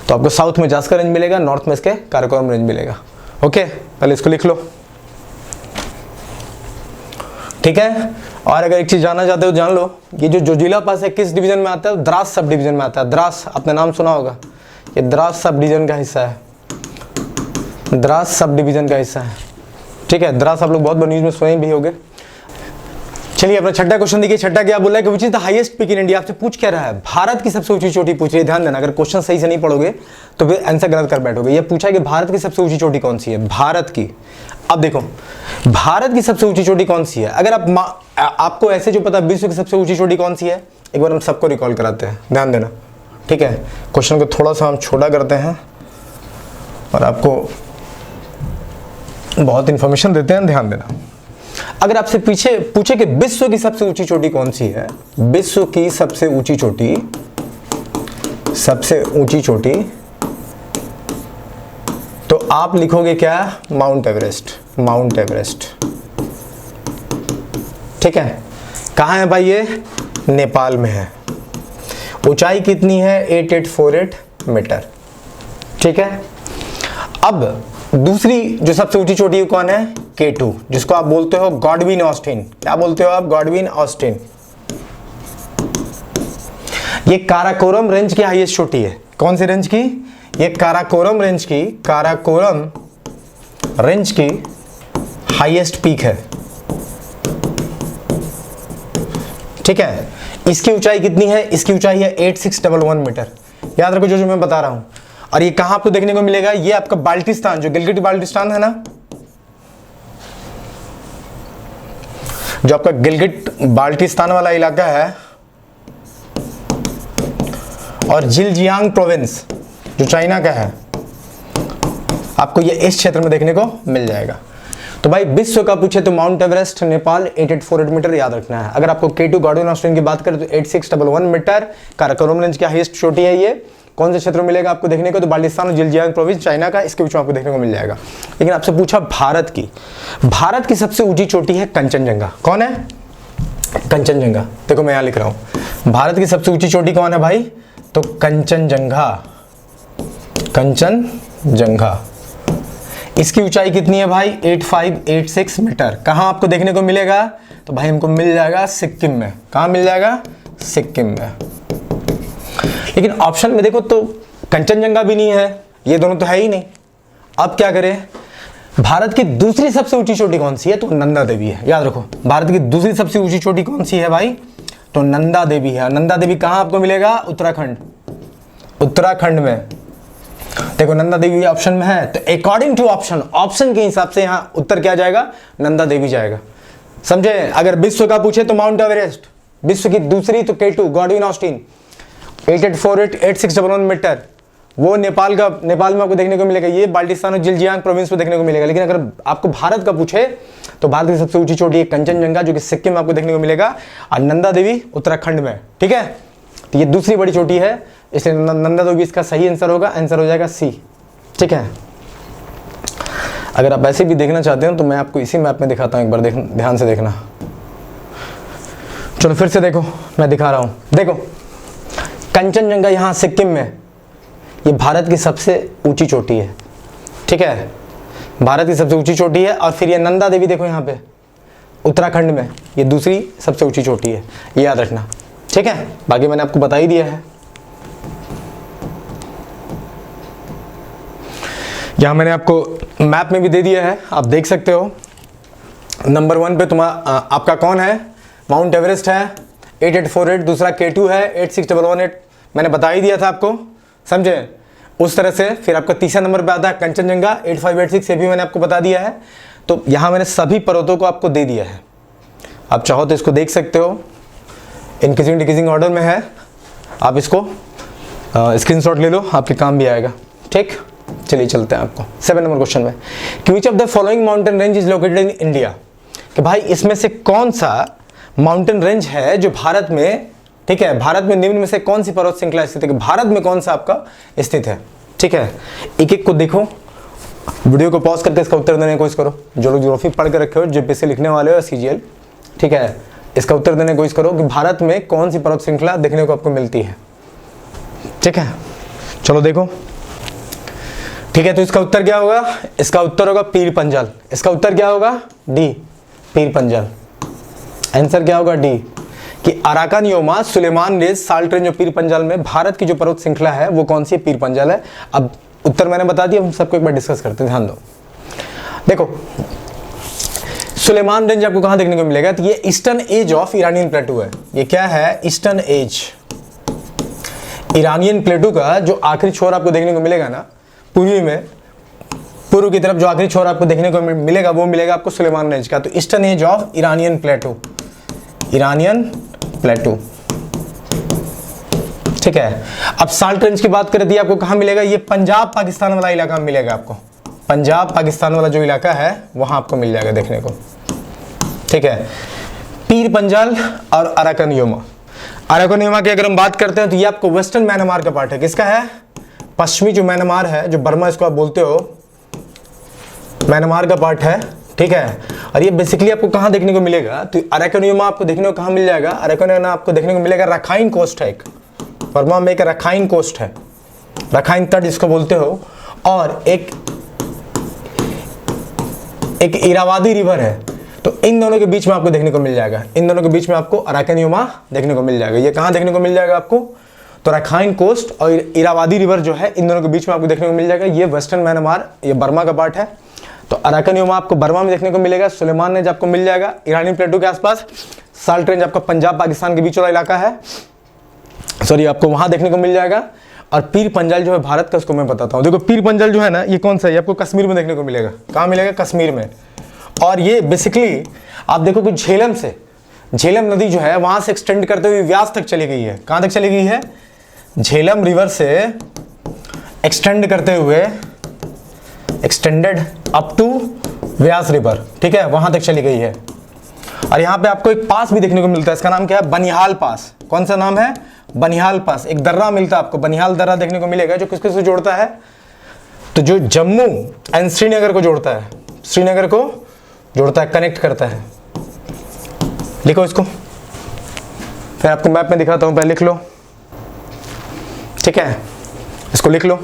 तो आपको साउथ में जास्कर रेंज मिलेगा, नॉर्थ में इसके काराकोरम रेंज मिलेगा। ओके, पहले इसको लिख लो। ठीक है, और अगर एक चीज जानना चाहते हो जान लो, ये जो जोजिला पास है किस डिवीजन में आता है, द्रास सब डिवीजन में आता है। द्रास आपने नाम सुना होगा, ये द्रास सब डिवीजन का हिस्सा है, द्रास सब डिवीजन का हिस्सा है। ठीक है, द्रास आप लोग बहुत बार न्यूज में सुने भी होंगे। चलिए अपना छठा क्वेश्चन देखिए। छठा क्या बोला है कि which is the highest peak in India. आपसे पूछ क्या रहा है, भारत की सबसे ऊंची चोटी पूछ रही है। ध्यान देना, अगर क्वेश्चन सही से नहीं पढ़ोगे तो फिर आंसर गलत कर बैठोगे। ये पूछा है कि भारत की सबसे ऊंची चोटी कौन सी है, भारत की। अब देखो भारत की सबसे ऊंची चोटी कौन सी है, अगर आपको ऐसे जो पता विश्व की सबसे ऊंची चोटी कौन सी है, एक बार हम सबको रिकॉल कराते हैं, ध्यान देना। ठीक है, क्वेश्चन को थोड़ा सा हम छोटा करते हैं और आपको बहुत इंफॉर्मेशन देते हैं, ध्यान देना। अगर आपसे पीछे पूछे कि विश्व की सबसे ऊंची चोटी कौन सी है, विश्व की सबसे ऊंची चोटी, सबसे ऊंची चोटी, तो आप लिखोगे क्या, माउंट एवरेस्ट, माउंट एवरेस्ट। ठीक है, कहां है भाई, ये नेपाल में है। ऊंचाई कितनी है, 8848 मीटर। ठीक है, अब दूसरी जो सबसे ऊंची चोटी है कौन है, K2, जिसको आप बोलते हो गॉडविन ऑस्टिन। क्या बोलते हो आप, गॉडविन ऑस्टिन। ये काराकोरम रेंज की हाईएस्ट चोटी है। कौन सी रेंज की, ये काराकोरम रेंज की, काराकोरम रेंज की हाईएस्ट पीक है। ठीक है, इसकी ऊंचाई कितनी है, इसकी ऊंचाई है 8611 मीटर। याद रखो जो मैं बता रहा हूं। और ये कहां आपको देखने को मिलेगा, ये आपका बाल्टिस्तान, जो गिलगिट बाल्टिस्तान है ना, जो आपका गिलगिट बाल्टिस्तान वाला इलाका है और जिलजियांग प्रोविंस जो चाइना का है, आपको ये इस क्षेत्र में देखने को मिल जाएगा। तो भाई विश्व का पूछे तो माउंट एवरेस्ट नेपाल 8848 मीटर याद रखना है। अगर आपको K2 गॉडविन ऑस्टिन की बात करें तो 8611 मीटर। काराकोरम रेंज की हाईएस्ट चोटी है ये। कौन से क्षेत्र में मिलेगा आपको देखने को, तो बाल्टिस्तान और जिलजियांग प्रोविंस चाइना का, इसके बीच में आपको देखने को मिल जाएगा। लेकिन आपसे पूछा भारत की सबसे ऊंची चोटी है कंचनजंगा। कौन है? कंचनजंगा। देखो मैं यहाँ लिख रहा हूँ, भारत की सबसे ऊंची चोटी कौन है भाई, तो कंचनजंगा। कंचनजंगा इसकी ऊंचाई कितनी है भाई, 8586 मीटर। कहाँ आपको देखने को मिलेगा, तो भाई हमको मिल जाएगा सिक्किम में। कहाँ मिल जाएगा, सिक्किम में। लेकिन ऑप्शन में देखो तो कंचनजंगा भी नहीं है, ये दोनों तो है ही नहीं। अब क्या करें, भारत की दूसरी सबसे ऊंची चोटी कौन सी है, तो नंदा देवी है। याद रखो भारत की दूसरी सबसे ऊंची चोटी कौन सी है भाई, तो नंदा देवी है। नंदा देवी कहाँ आपको मिलेगा, उत्तराखंड। उत्तराखंड में देखो नंदा देवी ऑप्शन में है, तो अकॉर्डिंग टू ऑप्शन के हिसाब से यहाँ उत्तर क्या जाएगा, नंदा देवी जाएगा। समझे? अगर विश्व का पूछे तो माउंट एवरेस्ट, विश्व की दूसरी तो K2 गॉडविन ऑस्टिन 8848 मीटर, वो नेपाल में आपको देखने को मिलेगा। ये बाल्टिस्तान और जिलजियांग प्रोविंस में देखने को मिलेगा। लेकिन अगर आपको भारत का पूछे तो भारत की सबसे ऊंची चोटी है कंचनजंगा, जो कि सिक्किम में आपको देखने को मिलेगा, और नंदा देवी उत्तराखंड में। ठीक है, तो ये दूसरी बड़ी चोटी है, इसलिए नंदा देवी इसका सही आंसर होगा। आंसर हो जाएगा सी। ठीक है, अगर आप ऐसे भी देखना चाहते हो तो मैं आपको इसी मैप में दिखाता हूँ, एक बार ध्यान से देखना। चलो फिर से देखो, मैं दिखा रहा हूँ। देखो कंचनजंगा यहाँ सिक्किम में, ये भारत की सबसे ऊंची चोटी है। ठीक है, भारत की सबसे ऊंची चोटी है। और फिर ये नंदा देवी देखो यहाँ पे उत्तराखंड में, ये दूसरी सबसे ऊंची चोटी है, ये याद रखना। ठीक है, बाकी मैंने आपको बता ही दिया है। यहाँ मैंने आपको मैप में भी दे दिया है, आप देख सकते हो। नंबर 1 पे तुम्हारा आपका कौन है, माउंट एवरेस्ट है 8848, दूसरा K2 है 86118, मैंने बता ही दिया था आपको। समझे? उस तरह से फिर आपका तीसरा नंबर पे आता है कंचनजंगा 8586, ये भी मैंने आपको बता दिया है। तो यहाँ मैंने सभी पर्वतों को आपको दे दिया है, आप चाहो तो इसको देख सकते हो, इंक्रीजिंग डिक्रीजिंग ऑर्डर में है। आप इसको स्क्रीनशॉट ले लो, आपके काम भी आएगा। ठीक, चलिए चलते हैं आपको 7 नंबर क्वेश्चन में। Which of the following mountain range is located in India, कि भाई इसमें से कौन सा माउंटेन रेंज है जो भारत में, ठीक है, भारत में निम्न में से कौन सी पर्वत श्रृंखला स्थित है, कि भारत में कौन सा आपका स्थित है। ठीक है, एक एक को देखो, वीडियो को पॉज करके इसका उत्तर देने की कोशिश करो। जो लोग ज्योग्राफी पढ़ के रखे हो, जेपीएससी लिखने वाले हो या CGL, ठीक है, इसका उत्तर देने की कोशिश करो कि भारत में कौन सी पर्वत श्रृंखला देखने को आपको मिलती है। ठीक है, चलो देखो। ठीक है, तो इसका उत्तर क्या होगा, इसका उत्तर होगा पीर पंजल। इसका उत्तर क्या होगा, डी, पीर पंजल। आंसर क्या होगा, डी, कि Arakan Yoma, Sulaiman range, salt range और पीर पंजल में भारत की जो पर्वत श्रृंखला है वो कौन सी है, पीर पंजल है। अब उत्तर मैंने बता दिया, हम सबको एक बार डिस्कस करते हैं, ध्यान दो। देखो सुलेमान रेंज आपको कहां देखने को मिलेगा, तो ये eastern edge of Iranian plateau है। ये क्या है, ईस्टर्न एज, ईरानियन प्लेटू का जो आखिरी छोर आपको देखने को मिलेगा ना, पूर्वी में, पूर्व की तरफ जो आखिरी छोर आपको देखने को मिलेगा वो मिलेगा आपको सुलेमान रेंज का। तो eastern edge of Iranian plateau, Iranian plateau. ठीक है, अब साल्ट रेंज की बात करें तो आपको कहां मिलेगा, ये पंजाब पाकिस्तान वाला इलाका मिलेगा आपको। पंजाब पाकिस्तान वाला जो इलाका है वहां आपको मिल जाएगा देखने को। ठीक है, पीर पंजल और अराकान योमा। अराकान योमा की अगर हम बात करते हैं तो ये आपको वेस्टर्न म्यांमार का पार्ट है। किसका है, पश्चिमी जो म्यांमार है, जो बर्मा इसको आप बोलते हो, म्यांमार का पार्ट है। ठीक है, और ये बेसिकली आपको कहां देखने को मिलेगा, तो अराकान योमा आपको देखने को कहां मिल जाएगा, अराकान योमा आपको देखने को मिलेगा रखाइन कोस्ट है, एक बर्मा में एक रखाइन कोस्ट है, रखाइन तट जिसको बोलते हो, और एक इरावादी रिवर है। तो इन दोनों के बीच में आपको देखने को मिल जाएगा, इन दोनों के बीच में आपको अराकान योमा देखने को मिल जाएगा। ये कहां देखने को मिल जाएगा आपको, तो रखाइन कोस्ट और इरावादी रिवर जो है इन दोनों के बीच में आपको देखने को मिल जाएगा। ये वेस्टर्न म्यांमार, ये बर्मा का पार्ट है। तो अराकान योमा आपको बर्मा में देखने को मिलेगा, सुलेमान रेंज आपको मिल जाएगा इरानियन प्लेटू के आसपास, साल्ट रेंज आपका पंजाब पाकिस्तान के बीच वाला इलाका है, सॉरी आपको वहां देखने को मिल जाएगा। और पीर पंजल जो है भारत का, उसको मैं बताता हूँ। देखो पीर पंजल जो है ना, ये कौन सा है, आपको कश्मीर में देखने को मिलेगा। कहाँ मिलेगा, कश्मीर में। और ये बेसिकली आप देखो कि झेलम से, झेलम नदी जो है वहां से एक्सटेंड करते हुए व्यास तक चली गई है। कहां तक चली गई है? झेलम रिवर से एक्सटेंड करते हुए, extended up to Beas river, ठीक है, वहां तक चली गई है। और यहां पे आपको एक पास भी देखने को मिलता है, इसका नाम क्या है? बनिहाल पास। कौन सा नाम है? बनिहाल पास। एक दर्रा मिलता है आपको, बनिहाल दर्रा देखने को मिलेगा, जो किसको जोड़ता है? तो जो जम्मू एंड श्रीनगर को जोड़ता है, श्रीनगर को जोड़ता है, कनेक्ट करता है। लिखो इसको, फिर आपको मैप में दिखाता हूं, पहले लिख लो, ठीक है, इसको लिख लो।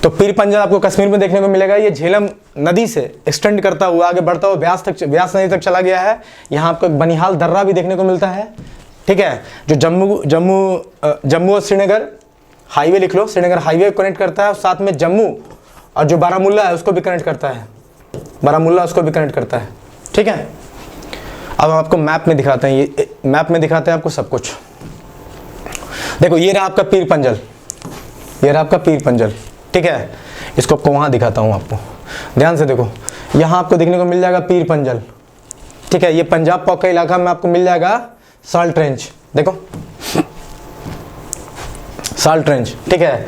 तो पीर पंजल आपको कश्मीर में देखने को मिलेगा, ये झेलम नदी से एक्सटेंड करता हुआ आगे बढ़ता हुआ व्यास नदी तक चला गया है। यहाँ आपको एक बनिहाल दर्रा भी देखने को मिलता है, ठीक है, जो जम्मू और श्रीनगर हाईवे लिख लो, श्रीनगर हाईवे कनेक्ट करता है, और साथ में जम्मू और जो बारामूला है उसको भी कनेक्ट करता है, बारामूला उसको भी कनेक्ट करता है, ठीक है। अब हम आपको मैप में दिखाते हैं, ये मैप में दिखाते हैं आपको सब कुछ। देखो ये रहा आपका पीर पंजल, ये रहा आपका पीर पंजल, ठीक है। इसको आपको वहां दिखाता हूं, आपको ध्यान से देखो, यहां आपको देखने को मिल जाएगा पीर पंजल, ठीक है। ये पंजाब पॉक का इलाका में आपको मिल जाएगा साल्ट रेंज, देखो साल्ट रेंज, ठीक है।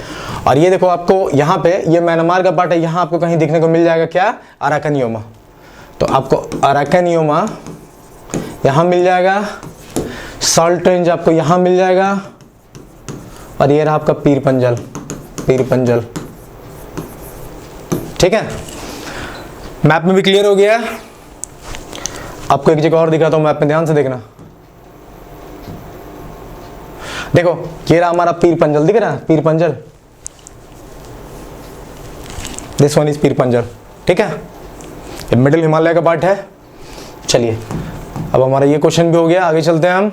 और ये देखो आपको यहाँ पे ये म्यांमार का पार्ट है, यहाँ आपको कहीं देखने को मिल जाएगा क्या? Arakan Yoma. तो आपको अराकन योमा यहाँ मिल जाएगा, साल्ट रेंज आपको यहाँ मिल जाएगा, और ये रहा आपका पीर पंजल, पीर पंजल, ठीक है। मैप में भी क्लियर हो गया। आपको एक जगह और दिखाता हूं मैप में, ध्यान से देखना। देखो ये रहा हमारा पीर पंजल, दिख रहा है पीर पंजल, दिस वन इज पीर पंजल, ठीक है। ये मिडिल हिमालय का पार्ट है। चलिए अब हमारा ये क्वेश्चन भी हो गया, आगे चलते हैं हम।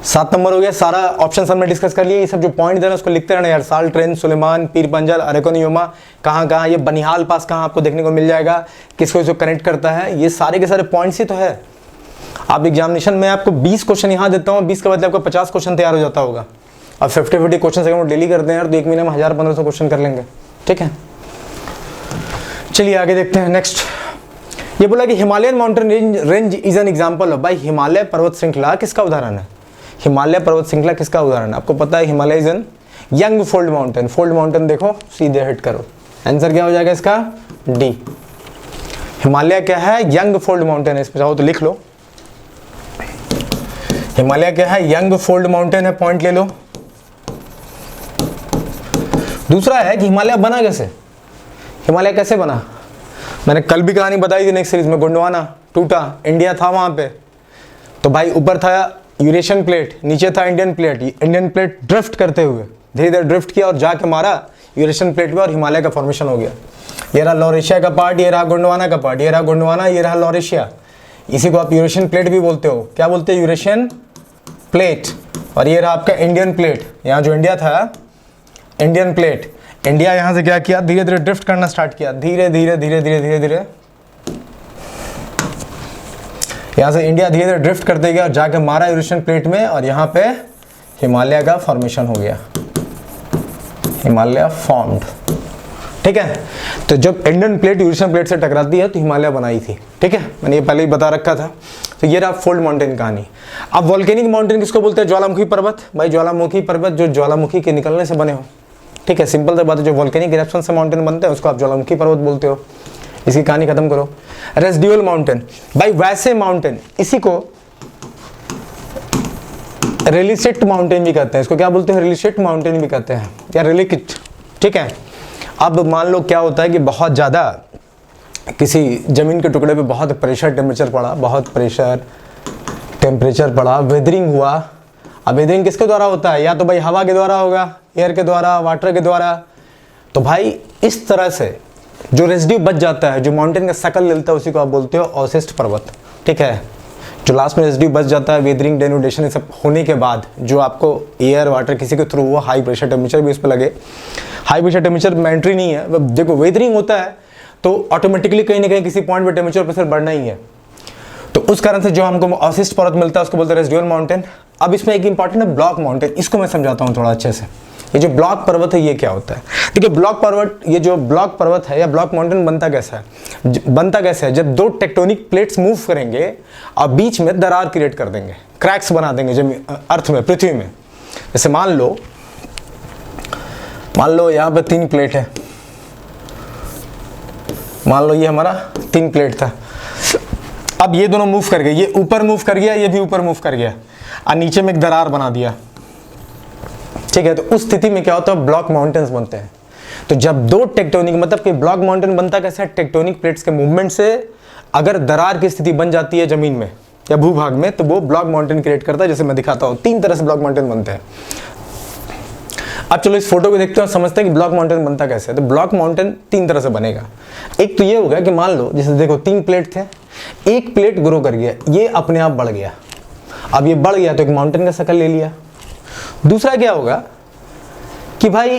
7 नंबर हो गया, सारा ऑप्शन हमने डिस्कस कर लिया। ये सब जो पॉइंट है ना उसको लिखते रहना यार, साल्ट रेंज, सुलेमान, पीर पंजल, अराकन योमा, कहाँ कहाँ, ये बनिहाल पास कहाँ आपको देखने को मिल जाएगा, किसको जो कनेक्ट करता है, ये सारे के सारे पॉइंट्स ही तो है। आप एग्जामिनेशन में आपको 20 क्वेश्चन यहाँ देता हूँ, 20 के बदले आपको 50 क्वेश्चन तैयार हो जाता होगा। अब 50-50 क्वेश्चन अगर हम डेली करते हैं यार, तो एक महीने में 1000-1500 क्वेश्चन कर लेंगे, ठीक है। चलिए आगे देखते हैं नेक्स्ट। ये बोला कि Himalayan mountain range is an example of, भाई हिमालय पर्वत श्रृंखला किसका उदाहरण है? हिमालय पर्वत श्रृंखला किसका उदाहरण है? आपको पता है Himalaya is an young fold mountain. Fold mountain देखो सीधे हिट करो, आंसर क्या हो जाएगा इसका? डी। हिमालय क्या है? यंग फोल्ड माउंटेन है। इसमें चाहो तो लिख लो, हिमालय क्या है? यंग फोल्ड माउंटेन है, पॉइंट ले लो। दूसरा है कि हिमालय बना कैसे? हिमालय कैसे बना? मैंने कल भी कहानी बताई थी नेक्स्ट सीरीज में, गोंडवाना टूटा, इंडिया था वहां पे, तो भाई ऊपर था यूरेशियन प्लेट, नीचे था Indian plate. Indian plate drift करते हुए धीरे धीरे ड्रिफ्ट किया और जाके मारा यूरेशियन प्लेट में, और हिमालय का फॉर्मेशन हो गया। ये रहा लॉरेशिया का पार्ट, ये रहा गोंडवाना का पार्ट, ये रहा गोंडवाना, ये रहा लॉरेशिया। इसी को आप यूरेशियन प्लेट भी बोलते हो। क्या बोलते हैं? Eurasian plate. और ये रहा आपका इंडियन प्लेट, यहाँ जो इंडिया था इंडियन प्लेट। इंडिया यहाँ से क्या किया? धीरे धीरे ड्रिफ्ट करना स्टार्ट किया, धीरे धीरे धीरे धीरे धीरे धीरे यहाँ से इंडिया धीरे धीरे ड्रिफ्ट करते गया और जाके मारा यूरेशियन प्लेट में, और यहाँ पे हिमालय का फॉर्मेशन हो गया, हिमालय फॉर्म्ड, ठीक है। तो जब इंडियन प्लेट यूरेशियन प्लेट से टकराती है तो हिमालय बनाई थी, ठीक है, मैंने ये पहले ही बता रखा था। तो ये रहा फोल्ड माउंटेन कहानी। अब वॉल्केनिक माउंटेन किसको बोलते हैं? ज्वालामुखी पर्वत। भाई ज्वालामुखी पर्वत जो ज्वालामुखी के निकलने से बने हो, ठीक है, सिंपल सी बात है। जो वॉल्केनिक इरप्शन से माउंटेन बनते हैं उसको आप ज्वालामुखी पर्वत बोलते हो। इसकी कहानी खत्म करो। रेसिडुअल माउंटेन, भाई वैसे माउंटेन, इसी को रेलिसेट माउंटेन भी कहते हैं। इसको क्या बोलते हैं? रेलिसेट माउंटेन भी कहते हैं, या रेलिकिट, ठीक है। अब मान लो क्या होता है कि बहुत ज़्यादा किसी ज़मीन के टुकड़े पे बहुत प्रेशर टेम्परेचर पड़ा, बहुत प्रेशर टेम्परेचर पड़ा, वेदरिंग हुआ। अब वेदरिंग किसके द्वारा होता है? या तो भाई हवा के द्वारा होगा, एयर के द्वारा, वाटर के द्वारा। तो भाई इस तरह से जो रेसिड्यू बच जाता है, जो माउंटेन का शकल लेता है, उसी को आप बोलते हो अवशिष्ट पर्वत, ठीक है। जो लास्ट में रेसिड्यू बच जाता है वेदरिंग, डेनुडेशन, ये सब होने के बाद जो आपको एयर, वाटर किसी के थ्रू हुआ, हाई प्रेशर टेम्परेचर भी उस पर लगे। हाई प्रेशर टेम्परेचर में एंट्री नहीं है। देखो वेदरिंग होता है तो ऑटोमेटिकली कहीं ना कहीं किसी पॉइंट पर टेम्परेचर प्रेशर बढ़ना ही है। तो उस कारण से जो हमको अवशिष्ट पर्वत मिलता है उसको बोलते हैं रेसिडुअल माउंटेन। अब इसमें एक इंपॉर्टेंट है ब्लॉक माउंटेन, इसको मैं समझाता हूँ थोड़ा अच्छे से। ये जो ब्लॉक पर्वत है ये क्या होता है? देखिए ब्लॉक पर्वत, ये जो ब्लॉक पर्वत है या ब्लॉक माउंटेन बनता कैसा है? बनता कैसे है? जब दो टेक्टोनिक प्लेट्स मूव करेंगे और बीच में दरार क्रिएट कर देंगे, क्रैक्स बना देंगे जमीन, अर्थ में, पृथ्वी में। जैसे मान लो यहाँ पे 3 प्लेट है, मान लो ये हमारा 3 प्लेट था। अब ये दोनों मूव कर गए, ये ऊपर मूव कर गया, ये भी ऊपर मूव कर गया और नीचे में एक दरार बना दिया, ठीक है। तो उस स्थिति में क्या होता है? ब्लॉक माउंटेन्स बनते हैं। तो जब दो टेक्टोनिक, मतलब कि ब्लॉक माउंटेन बनता कैसे है? टेक्टोनिक प्लेट्स के मूवमेंट से अगर दरार की स्थिति बन जाती है जमीन में या भूभाग में, तो वो ब्लॉक माउंटेन क्रिएट करता है। जैसे मैं दिखाता हूँ, 3 तरह से ब्लॉक माउंटेन बनते हैं। अब चलो इस फोटो को देखते हैं और समझते हैं कि ब्लॉक माउंटेन बनता कैसे है। तो ब्लॉक माउंटेन 3 तरह से बनेगा। एक तो ये होगा कि मान लो जैसे देखो 3 प्लेट थे, एक प्लेट ग्रो कर गया, ये अपने आप बढ़ गया। अब ये बढ़ गया तो एक माउंटेन का शक्ल ले लिया। दूसरा क्या होगा कि भाई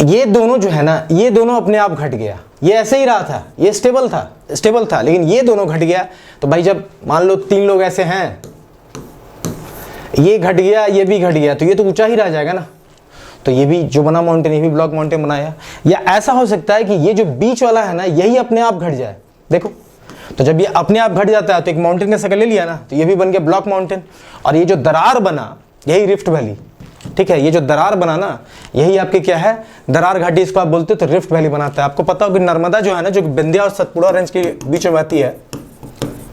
ये दोनों जो है ना, ये दोनों अपने आप घट गया। ये ऐसे ही रहा था, ये स्टेबल था, लेकिन ये दोनों घट गया। तो भाई जब मान लो 3 लोग ऐसे हैं, ये घट गया, ये भी घट गया, तो ये तो ऊंचा ही रह जाएगा ना। तो ये भी जो बना माउंटेन, ये भी ब्लॉक माउंटेन बनाया। या ऐसा हो सकता है कि ये जो बीच वाला है ना, यही अपने आप घट जाए। देखो, तो जब ये अपने आप घट जाता है तो एक माउंटेन का शक्ल ले लिया ना, तो ये भी बन गया ब्लॉक माउंटेन। और ये जो दरार बना, यही रिफ्ट वैली, ठीक है। ये जो दरार बना ना, यही आपके क्या है? दरार घाटी इसको आप बोलते हो, तो रिफ्ट वैली बनाता है। आपको पता हो कि नर्मदा जो है ना, जो विंध्या और सतपुड़ा रेंज के बीच में बहती है,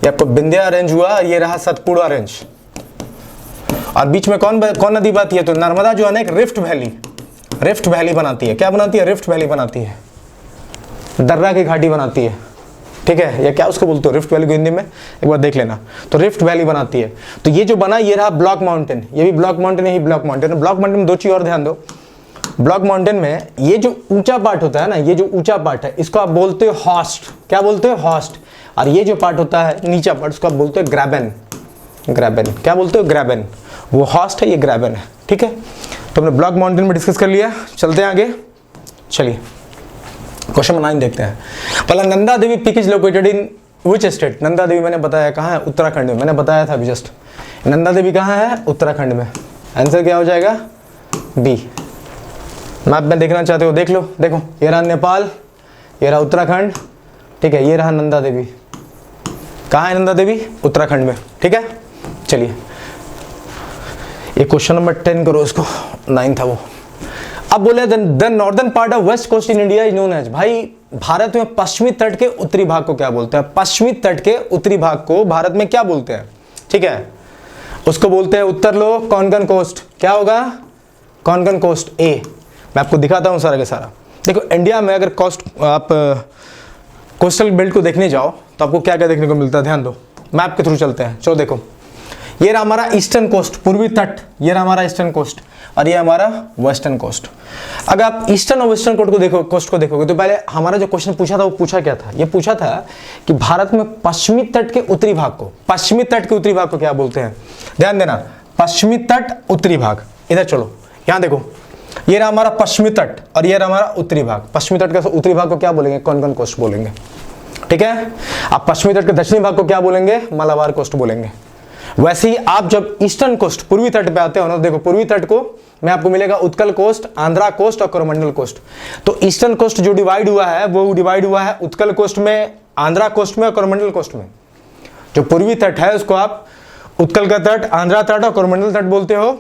ये आपको विंध्या रेंज हुआ और ये रहा सतपुड़ा रेंज, और बीच में कौन नदी बहती है? तो नर्मदा जो है ना, एक रिफ्ट वैली बनाती है। क्या बनाती है? रिफ्ट वैली बनाती है, दर्रा की घाटी बनाती है, ठीक है। या क्या उसको बोलते हो? रिफ्ट वैली को हिंदी में एक बार देख लेना। तो रिफ्ट वैली बनाती है। तो ये जो बना, ये रहा ब्लॉक माउंटेन, ये भी ब्लॉक माउंटेन, यही ब्लॉक माउंटेन। ब्लॉक माउंटेन में 2 चीज और ध्यान दो। ब्लॉक माउंटेन में ये जो ऊंचा पार्ट होता है ना, ये जो ऊंचा पार्ट है, इसको आप बोलते हो हॉस्ट। क्या बोलते हो? हॉस्ट। और ये जो पार्ट होता है नीचा पार्ट, उसको आप बोलते हो ग्रैबन। क्या बोलते हो? ग्रैबन। वो हॉस्ट है, ये ग्रैबन है, ठीक है। तो हमने ब्लॉक माउंटेन में डिस्कस कर लिया। चलते हैं आगे। चलिए क्वेश्चन नंबर 9 देखते हैं। पहला, Nanda Devi peak is located in which state? Nanda Devi मैंने बताया कहाँ है? उत्तराखंड में। मैंने बताया था अभी जस्ट। नंदा देवी कहाँ है? उत्तराखंड में। आंसर क्या हो जाएगा? बी। मैप में देखना चाहते हो देख लो। देखो, ये रहा नेपाल, ये रहा उत्तराखंड, ठीक है। ये रहा नंदा देवी। कहाँ है नंदा देवी? उत्तराखंड में, ठीक है। चलिए ये क्वेश्चन नंबर 10 करो इसको, 9 था वो। अब बोले the northern part of west coast in India is known as. भाई भारत में पश्चिमी तट के उत्तरी भाग को क्या बोलते हैं? पश्चिमी तट के उत्तरी भाग को भारत में क्या बोलते हैं? ठीक है, उसको बोलते हैं उत्तर लो कोंकण कोस्ट। क्या होगा? कोंकण कोस्ट। ए मैं आपको दिखाता हूं सारा का सारा। देखो इंडिया में अगर आप कोस्टल बेल्ट को देखने जाओ तो आपको क्या क्या देखने को मिलता है, ध्यान दो। मैप के थ्रू चलते हैं। चलो देखो, ये रहा हमारा ईस्टर्न कोस्ट, पूर्वी तट, ये रहा हमारा ईस्टर्न कोस्ट, और ये हमारा वेस्टर्न कोस्ट। अगर आप ईस्टर्न और वेस्टर्न कोस्ट को देखोगे तो पहले हमारा जो क्वेश्चन पूछा था वो पूछा क्या था? ये पूछा था कि भारत में पश्चिमी तट के उत्तरी भाग को, पश्चिमी तट के उत्तरी भाग को क्या बोलते हैं? ध्यान देना, पश्चिमी तट उत्तरी भाग। इधर चलो, यहां देखो, ये रहा हमारा पश्चिमी तट और ये रहा हमारा उत्तरी भाग। पश्चिमी तट का उत्तरी भाग को क्या बोलेंगे? कोंकण कोस्ट बोलेंगे, ठीक है। आप पश्चिमी तट के दक्षिणी भाग को क्या बोलेंगे? मलाबार कोस्ट बोलेंगे। वैसे ही आप जब ईस्टर्न कोस्ट, पूर्वी तट पे आते हो ना, देखो पूर्वी तट को में आपको मिलेगा उत्कल कोस्ट, आंध्रा कोस्ट और कोरोमंडल कोस्ट। तो ईस्टर्न कोस्ट जो डिवाइड हुआ है वो डिवाइड हुआ है उत्कल कोस्ट में, आंध्रा कोस्ट में और कोरोमंडल कोस्ट में। जो पूर्वी तट है उसको आप उत्कल का तट, आंध्रा तट और कोरोमंडल तट बोलते हो,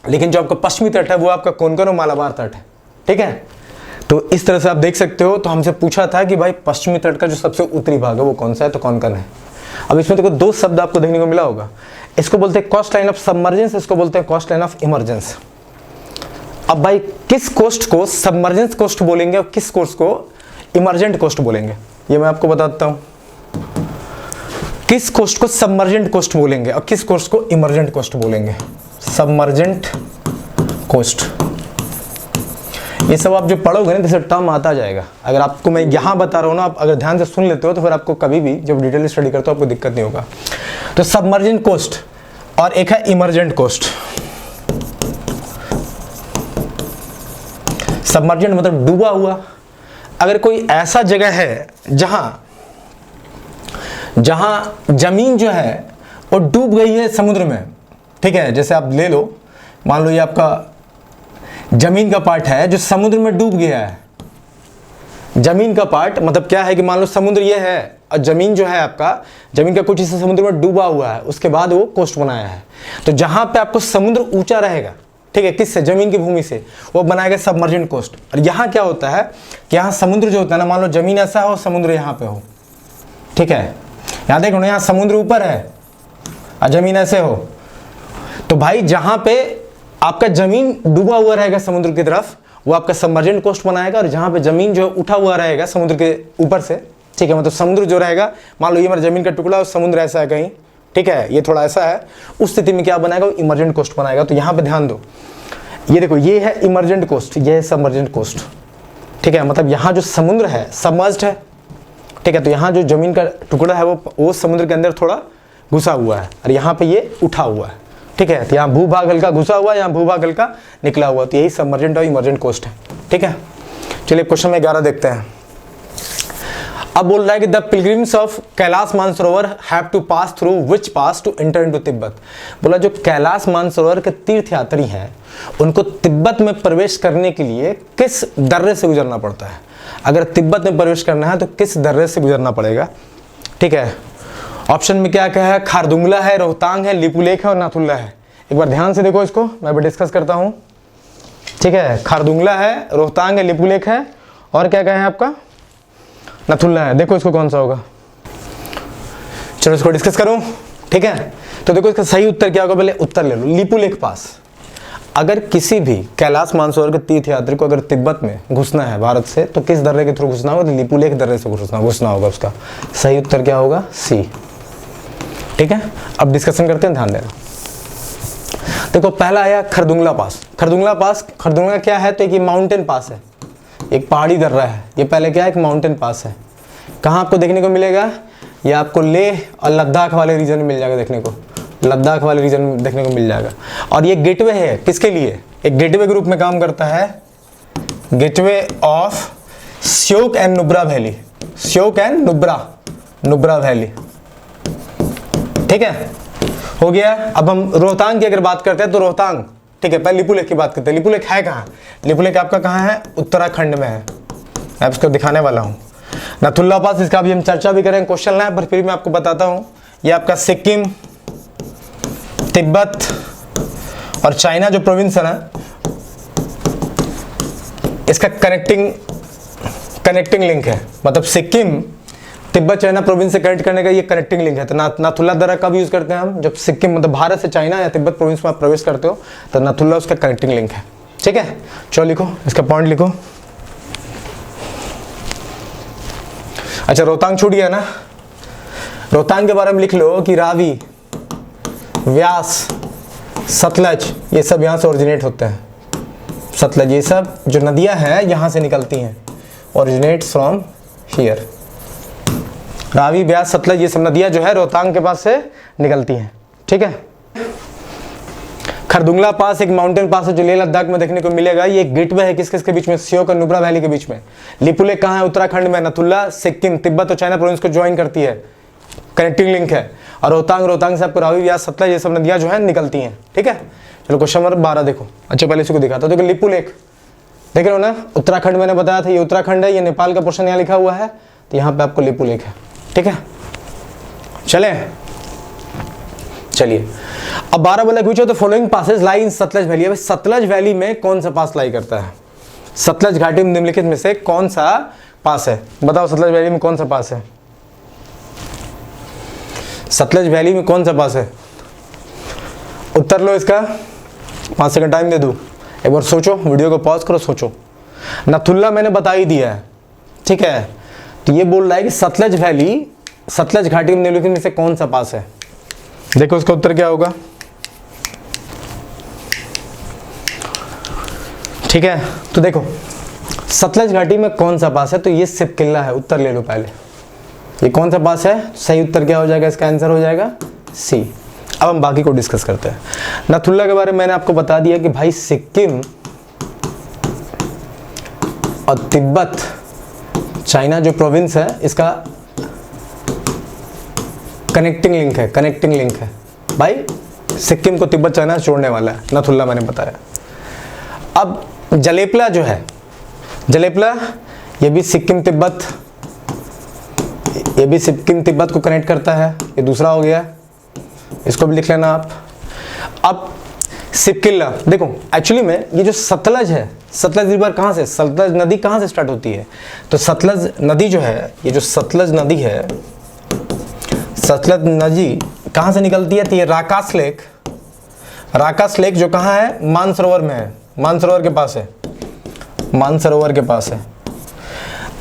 लेकिन जो आपका पश्चिमी तट है वो आपका कोंकण और मालाबार तट है, ठीक है। तो इस तरह से आप देख सकते हो। तो हमसे पूछा था कि भाई पश्चिमी तट का जो सबसे उत्तरी भाग है वो कौन सा है? तो कोंकण है। अब इसमें देखो 2 शब्द आपको देखने को मिला होगा। इसको बोलते हैं कोस्ट लाइन ऑफ सबमर्जेंस, इसको बोलते हैं कोस्ट लाइन ऑफ इमरजेंस। अब भाई किस कोस्ट को सबमर्जेंस कोस्ट बोलेंगे और किस कोस्ट को इमरजेंट कोस्ट बोलेंगे, ये मैं आपको बताता हूं। किस कोस्ट को सबमर्जेंट कोस्ट बोलेंगे और किस कोस्ट को इमरजेंट कोस्ट बोलेंगे? Submergent coast. ये सब आप जो पढ़ोगे ना जैसे टर्म आता जाएगा। अगर आपको मैं यहाँ बता रहा हूँ ना, आप अगर ध्यान से सुन लेते हो तो फिर आपको कभी भी जब डिटेल स्टडी करते हो आपको दिक्कत नहीं होगा। तो सबमर्जेंट कोस्ट और एक है इमरजेंट कोस्ट। सबमर्जेंट मतलब डूबा हुआ। अगर कोई ऐसा जगह है जहां जमीन जो है वो डूब गई है समुद्र में, ठीक है। जैसे आप ले लो, मान लो ये आपका जमीन का पार्ट है जो समुद्र में डूब गया है। जमीन का पार्ट मतलब क्या है कि मान लो समुद्र ये है और जमीन जो है आपका, जमीन का कुछ हिस्सा समुद्र में डूबा हुआ है, उसके बाद वो कोस्ट बनाया है। तो जहां पे आपको समुद्र ऊंचा रहेगा, ठीक है, किससे, जमीन की भूमि से, वो बनाएगा सबमर्जेंट कोस्ट। और यहाँ क्या होता है कि यहाँ समुद्र जो होता है ना, मान लो जमीन ऐसा हो, समुद्र यहाँ पे हो, ठीक है, यहाँ देखो ना, यहाँ समुद्र ऊपर है और जमीन ऐसे हो, तो भाई जहां पे आपका जमीन डूबा हुआ रहेगा समुद्र की तरफ, वो आपका सबमर्जेंट कोस्ट बनाएगा। और जहां पे जमीन जो उठा हुआ रहेगा समुद्र के ऊपर से, ठीक है, मतलब समुद्र जो रहेगा, मान लो ये मेरा जमीन का टुकड़ा और समुद्र ऐसा है कहीं, ठीक है, ये थोड़ा ऐसा है, उस स्थिति में क्या बनाएगा, इमर्जेंट कोस्ट बनाएगा। तो यहाँ पे ध्यान दो, ये देखो, ये है इमर्जेंट कोस्ट, ये है सबमर्जेंट कोस्ट, ठीक है, मतलब यहाँ जो समुद्र है सबमर्ज्ड है, ठीक है, तो यहाँ जो जमीन का टुकड़ा है वो समुद्र के अंदर थोड़ा घुसा हुआ है और यहाँ पे ये उठा हुआ है, ठीक है, तो यहाँ भूभाग हल्का घुसा हुआ है, यहाँ भूभाग हल्का निकला हुआ, तो यही सबमर्जेंट और इमर्जेंट कोस्ट है, ठीक है। चलिए क्वेश्चन में 11 देखते हैं। अब बोल रहा है कि the pilgrims of Kailash Mansarovar have to pass through which pass to enter into Tibet. बोला जो कैलाश मानसरोवर के तीर्थ यात्री हैं उनको तिब्बत में प्रवेश करने के लिए किस दर्रे से गुजरना पड़ता है। अगर तिब्बत में प्रवेश करना है तो किस दर्रे से गुजरना पड़ेगा, ठीक है। ऑप्शन में क्या क्या है, खारदुंगला है, रोहतांग है, लिपुलेख है और नाथुल्ला है। एक बार ध्यान से देखो इसको, मैं भी डिस्कस करता हूँ, ठीक है। खारदुंगला है, रोहतांग है, लिपुलेख है और क्या क्या है आपका, नाथुल्ला है। देखो इसको कौन सा होगा, चलो इसको डिस्कस करूं, ठीक है। तो देखो इसका सही उत्तर क्या होगा, पहले उत्तर ले लो, लिपुलेख पास। अगर किसी भी कैलाश मानसरोवर के तीर्थ यात्री को अगर तिब्बत में घुसना है भारत से, तो किस दर्रे के थ्रू घुसना होगा, तो लिपुलेख दर्रे से घुसना होगा। उसका सही उत्तर क्या होगा, सी, ठीक है। अब डिस्कशन करते हैं, ध्यान देना। देखो पहला आया खरदुंगला पास। खरदुंगला क्या है, तो एक माउंटेन पास है, एक पहाड़ी दर्रा है। ये पहले क्या है, एक माउंटेन पास है। कहाँ आपको देखने को मिलेगा, ये आपको लेह और लद्दाख वाले रीजन में मिल जाएगा, देखने को लद्दाख वाले रीजन में देखने को मिल जाएगा। और ये गेटवे है, किसके लिए, एक गेटवे ग्रुप में काम करता है, gateway of Shyok and Nubra valley, Shyok and Nubra valley, ठीक है, हो गया। अब हम रोहतांग की अगर बात करते हैं तो रोहतांग, ठीक है, पहले लिपुलेख की बात करते हैं। लिपुलेख है कहाँ, लिपुलेख आपका कहाँ है, उत्तराखंड में है, मैं इसको दिखाने वाला हूँ। नाथुल्ला पास, इसका भी हम चर्चा भी करेंगे, क्वेश्चन ना है, पर फिर मैं आपको बताता हूँ। ये आपका सिक्किम, तिब्बत और चाइना जो प्रोविंस है ना, इसका कनेक्टिंग लिंक है, मतलब सिक्किम तिब्बत चाइना प्रोविंस से कनेक्ट करने का ये कनेक्टिंग लिंक है। तो नाथुल्ला दर्रा कब यूज करते हैं हम, जब सिक्किम मतलब भारत से चाइना या तिब्बत प्रोविंस में आप प्रवेश करते हो, तो नाथुल्ला उसका कनेक्टिंग लिंक है, ठीक है। चलो लिखो, इसका पॉइंट लिखो। अच्छा रोहतांग छूट गया ना, रोहतांग के बारे में लिख लो कि रावी, व्यास, सतलज, ये सब यहाँ से ओरिजिनेट होते हैं। सतलज, ये सब जो नदियाँ हैं यहाँ से निकलती हैं, ओरिजिनेट फ्रॉम हियर। रावी, व्यास, सतलज, ये सब नदियाँ जो है रोहतांग के पास से निकलती हैं, ठीक है। खरदुंगला पास एक माउंटेन पास है जो लेह लद्दाख में देखने को मिलेगा। ये एक गेटवे है किस के बीच में, श्योक और नुब्रा वैली के बीच में। लिपुलेख कहाँ है, उत्तराखंड में। नाथुल्ला सिक्किम, तिब्बत और चाइना प्रोविंस को ज्वाइन करती है, कनेक्टिंग लिंक है। और रोहतांग से आपको रावी, व्यास, सतलज ये सब नदियाँ जो है निकलती हैं, ठीक है। चलो क्वेश्चन नंबर 12 देखो। अच्छा पहले इसको दिखाता हूं। देखो लिपुलेख देख रहे हो ना, उत्तराखंड मैंने बताया था, ये उत्तराखंड है, ये नेपाल का पोर्शन यहाँ लिखा हुआ है, तो यहाँ पे आपको लिपुलेख है, ठीक है। चलिए अब 12 बोला पूछो तो फॉलोइंग पासेस लाई इन सतलज वैली। अब सतलज वैली में कौन सा पास लाई करता है, सतलज घाटी में निम्नलिखित में से कौन सा पास है, बताओ सतलज वैली में कौन सा पास है, सतलज वैली में कौन सा पास है, उत्तर लो इसका, 5 सेकंड टाइम दे दूं, एक बार सोचो, वीडियो को पॉज करो, सोचो। नाथुल्ला मैंने बता ही दिया है, ठीक है। तो ये बोल रहा है कि सतलज वैली, सतलज घाटी में निम्नलिखित में से कौन सा पास है, देखो उसका उत्तर क्या होगा, ठीक है। तो देखो सतलज घाटी में कौन सा पास है, तो ये सिपकिल्ला है, उत्तर ले लो पहले, ये कौन सा पास है, सही उत्तर क्या हो जाएगा, इसका आंसर हो जाएगा सी। अब हम बाकी को डिस्कस करते हैं। नाथुल्ला के बारे में मैंने आपको बता दिया कि भाई सिक्किम और तिब्बत चाइना जो प्रोविंस है इसका कनेक्टिंग लिंक है भाई, सिक्किम को तिब्बत चाइना से जोड़ने वाला है, नाथुल्ला मैंने बताया। अब जलेपला जो है, जलेपला ये भी सिक्किम तिब्बत, ये भी सिक्किम तिब्बत को कनेक्ट करता है। ये दूसरा हो गया, इसको भी लिख लेना आप। अब सिपकिल्ला, देखो एक्चुअली में ये जो सतलज है, सतलज रिवर कहाँ से, सतलज नदी कहाँ से स्टार्ट होती है? तो सतलज नदी जो है, ये जो सतलज नदी है, सतलज नदी कहाँ से निकलती है? तो ये राकास लेक, राकास लेक जो कहाँ है? मानसरोवर में है, मानसरोवर के पास है, मानसरोवर के पास है।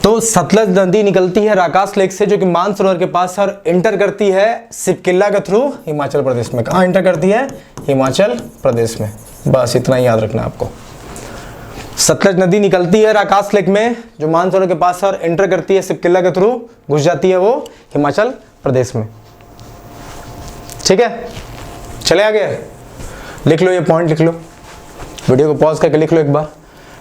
तो सतलज नदी निकलती है राकास लेक से, जो कि मानसरोवर के पास है, और इंटर करती है सिपकिल्ला के थ्रू हिमाचल प्रदेश में। कहाँ इंटर करती है? हिमाचल प्रदेश में। बस इतना ही याद रखना है आपको। सतलज नदी निकलती है राकास लेक में, जो मानसरोवर के पास है, और इंटर करती है सिपकिल्ला के थ्रू, घुस जाती है वो हिमाचल प्रदेश में। ठीक है, चले आगे, लिख लो ये पॉइंट, लिख लो, वीडियो को पॉज करके लिख लो एक बार।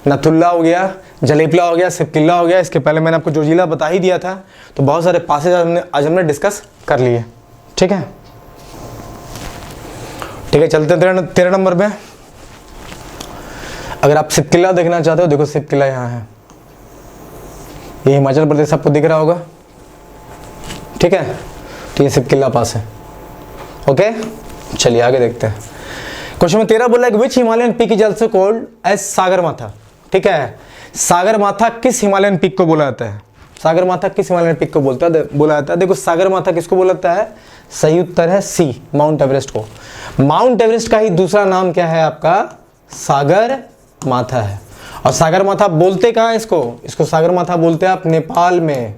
नथुल्ला हो गया, जलेपला हो गया, सिपकिल्ला हो गया। इसके पहले मैंने आपको जोजिला बता ही दिया था, तो बहुत सारे पासेज आज हमने डिस्कस कर लिए। ठीक है, ठीक है, चलते हैं 13 नंबर पे। अगर आप सिपकिल्ला देखना चाहते हो, देखो सिपकिल्ला यहाँ है, ये हिमाचल प्रदेश आपको दिख रहा होगा। ठीक है, तो ये सिपकिल्ला पास है। ओके, चलिए आगे देखते हैं। क्वेश्चन में 13 बोला है, which Himalayan peak is also called as Sagarmatha. ठीक है, सागरमाथा किस हिमालयन पीक को बोला जाता है? सागरमाथा किस हिमालयन पीक को बोला जाता है? देखो सागरमाथा किसको बोला जाता है? सही उत्तर है सी, माउंट एवरेस्ट को। माउंट एवरेस्ट का ही दूसरा नाम क्या है आपका? सागरमाथा है। और सागरमाथा बोलते कहाँ है इसको? इसको सागरमाथा बोलते हैं आप नेपाल में।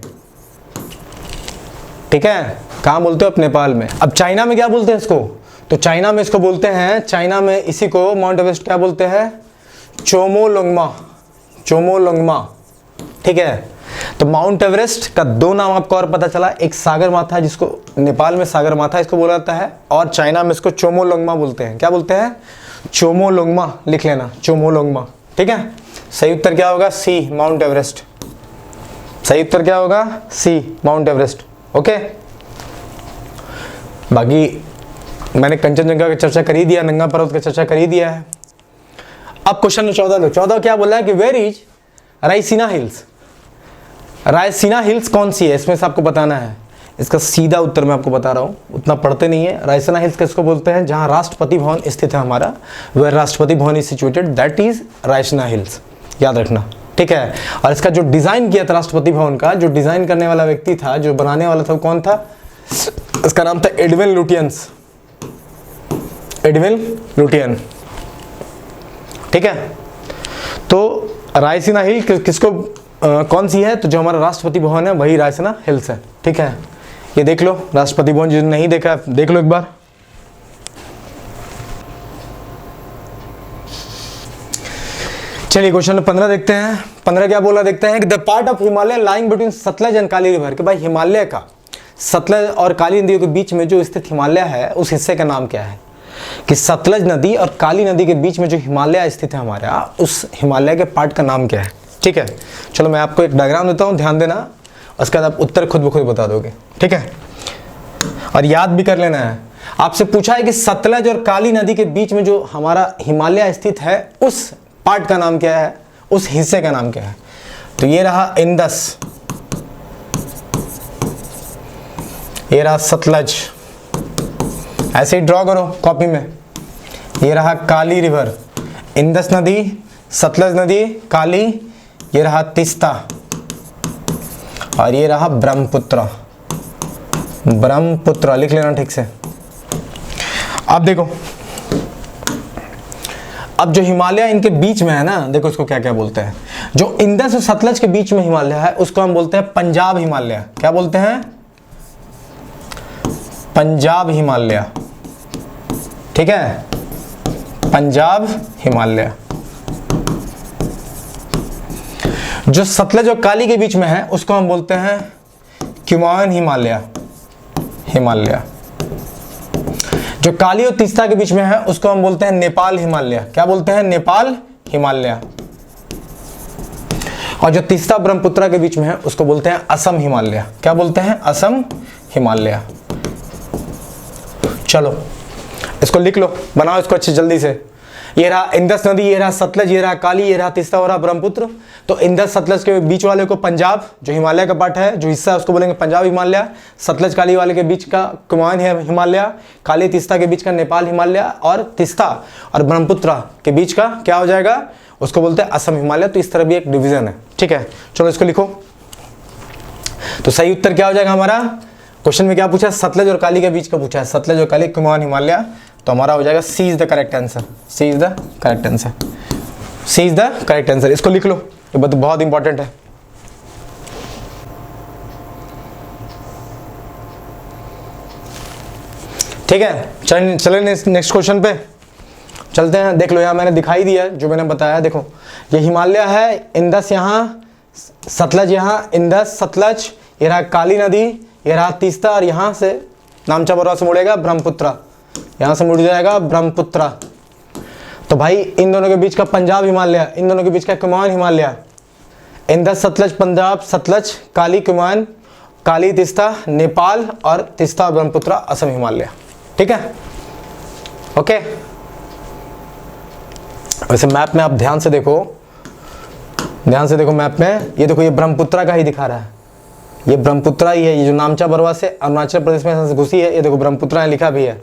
ठीक है, कहाँ बोलते हो आप? नेपाल में। अब चाइना में क्या बोलते हैं इसको? तो चाइना में इसको बोलते हैं, चाइना में इसी को माउंट एवरेस्ट क्या बोलते हैं? चोमोलोंगमा, चोमोलोंगमा। ठीक है, तो माउंट एवरेस्ट का दो नाम आपको और पता चला, एक सागरमाथा जिसको नेपाल में सागरमाथा इसको बोला जाता है, और चाइना में इसको चोमोलोंगमा बोलते हैं। क्या बोलते हैं? चोमोलोंगमा, लिख लेना, चोमोलोंगमा। ठीक है, सही उत्तर क्या होगा? सी, माउंट एवरेस्ट। सही उत्तर क्या होगा? सी, माउंट एवरेस्ट। ओके, बाकी मैंने कंचनजंगा की चर्चा कर ही दिया, नंगा पर्वत की चर्चा कर ही दिया है। अब क्वेश्चन 14 लो। 14 क्या बोला है कि where is Raisina hills. Raisina hills कौन सी है, इसमें से आपको बताना है। इसका सीधा उत्तर मैं आपको बता रहा हूँ, उतना पढ़ते नहीं है। रायसीना हिल्स किसको बोलते हैं? जहाँ राष्ट्रपति भवन स्थित है हमारा, where Rashtrapati Bhavan is situated, that is Raisina hills. याद रखना। ठीक है, और इसका जो डिजाइन किया था राष्ट्रपति भवन का, जो डिजाइन करने वाला व्यक्ति था, जो बनाने वाला था, वो कौन था? इसका नाम था एडविन लुटियंस, एडविन लुटियन। ठीक है, तो रायसीना हिल किसको कौन सी है? तो जो हमारा राष्ट्रपति भवन है वही रायसीना हिल्स है। ठीक है, ये देख लो, राष्ट्रपति भवन जिन्होंने नहीं देखा देख लो एक बार। चलिए क्वेश्चन 15 देखते हैं। 15 क्या बोला देखते हैं कि the part of Himalaya lying between Sutlej and Kali river. कि भाई हिमालय का सतलज और काली नदियों के बीच में जो स्थित हिमालय है, उस हिस्से का नाम क्या है? कि सतलज नदी और काली नदी के बीच में जो हिमालय स्थित है हमारा, उस हिमालय के पार्ट का नाम क्या है? ठीक है, चलो मैं आपको एक डायग्राम देता हूँ, ध्यान देना, उसके बाद आप उत्तर खुद ब खुद बता दोगे। ठीक है, और याद भी कर लेना है। आपसे पूछा है कि सतलज और काली नदी के बीच में जो हमारा हिमालय स्थित है, उस पार्ट का नाम क्या है, उस हिस्से का नाम क्या है? तो ये रहा इंदस, ये रहा सतलज, ऐसे ही ड्रॉ करो कॉपी में। ये रहा काली रिवर, इंदस नदी, सतलज नदी, काली, ये रहा तीस्ता, और ये रहा ब्रह्मपुत्र। ब्रह्मपुत्र लिख लेना ठीक से। अब देखो, अब जो हिमालय इनके बीच में है ना, देखो इसको क्या क्या बोलते हैं। जो इंदस और सतलज के बीच में हिमालय है, उसको हम बोलते हैं पंजाब हिमालय। क्या बोलते हैं? पंजाब हिमालय। ठीक है, पंजाब हिमालय। जो सतलज और काली के बीच में है, उसको हम बोलते हैं कुमाऊन हिमालय। हिमालय। जो काली और तीस्ता के बीच में है, उसको हम बोलते हैं नेपाल हिमालय। क्या बोलते हैं? नेपाल हिमालय। और जो तीस्ता ब्रह्मपुत्र के बीच में है, उसको बोलते हैं असम हिमालय। क्या बोलते हैं? असम हिमालय। चलो इसको लिख लो, बनाओ इसको अच्छी जल्दी से। ये रहा इंदस नदी, ये रहा सतलज, ये रहा काली, ये रहा तीस्ता और रहा ब्रह्मपुत्र। तो इंदस सतलज के बीच वाले को पंजाब, जो हिमालय का पार्ट है, जो हिस्सा है उसको बोलेंगे पंजाब हिमालय। सतलज काली वाले के बीच का कुमाऊं हिमालय, काली तीस्ता के बीच का नेपाल हिमालय, और तीस्ता और ब्रह्मपुत्र के बीच का क्या हो जाएगा, उसको बोलते हैं असम हिमालय। तो इस तरह भी एक डिवीजन है, ठीक है। चलो इसको लिखो। तो सही उत्तर क्या हो जाएगा हमारा, क्वेश्चन में क्या पूछा है, सतलज और काली के बीच का पूछा है, सतलज और काली कुमाऊं हिमालय। तो हमारा हो जाएगा C is the correct answer, C is the correct answer, C is the correct answer. इसको लिख लो, ये बहुत इंपॉर्टेंट है। ठीक है, चलें नेक्स्ट क्वेश्चन पे चलते हैं। देख लो यहाँ मैंने दिखाई दिया जो मैंने बताया। देखो ये हिमालय है, इंदस यहाँ, सतलज यहाँ, इंदस सतलज, ये रहा काली नदी, ये रहा तीस्ता, और यहाँ से नामचा बरवा से मुड़ेगा ब्रह्मपुत्र, यहाँ से मुड़ जाएगा ब्रह्मपुत्र। तो भाई इन दोनों के बीच का पंजाब हिमालय, इन दोनों के बीच का कुमाऊं हिमालय, इंदस सतलज पंजाब, सतलज काली कुमाऊं, काली तीस्ता नेपाल, और तीस्ता ब्रह्मपुत्र असम हिमालय। ठीक है, ओके। वैसे मैप में आप ध्यान से देखो, ध्यान से देखो मैप में, ये देखो ये ब्रह्मपुत्र का ही दिखा रहा है, ये ब्रह्मपुत्र ही है। ये जो नामचा बरवा से अरुणाचल प्रदेश में घुसी है, ये देखो ब्रह्मपुत्र लिखा भी है,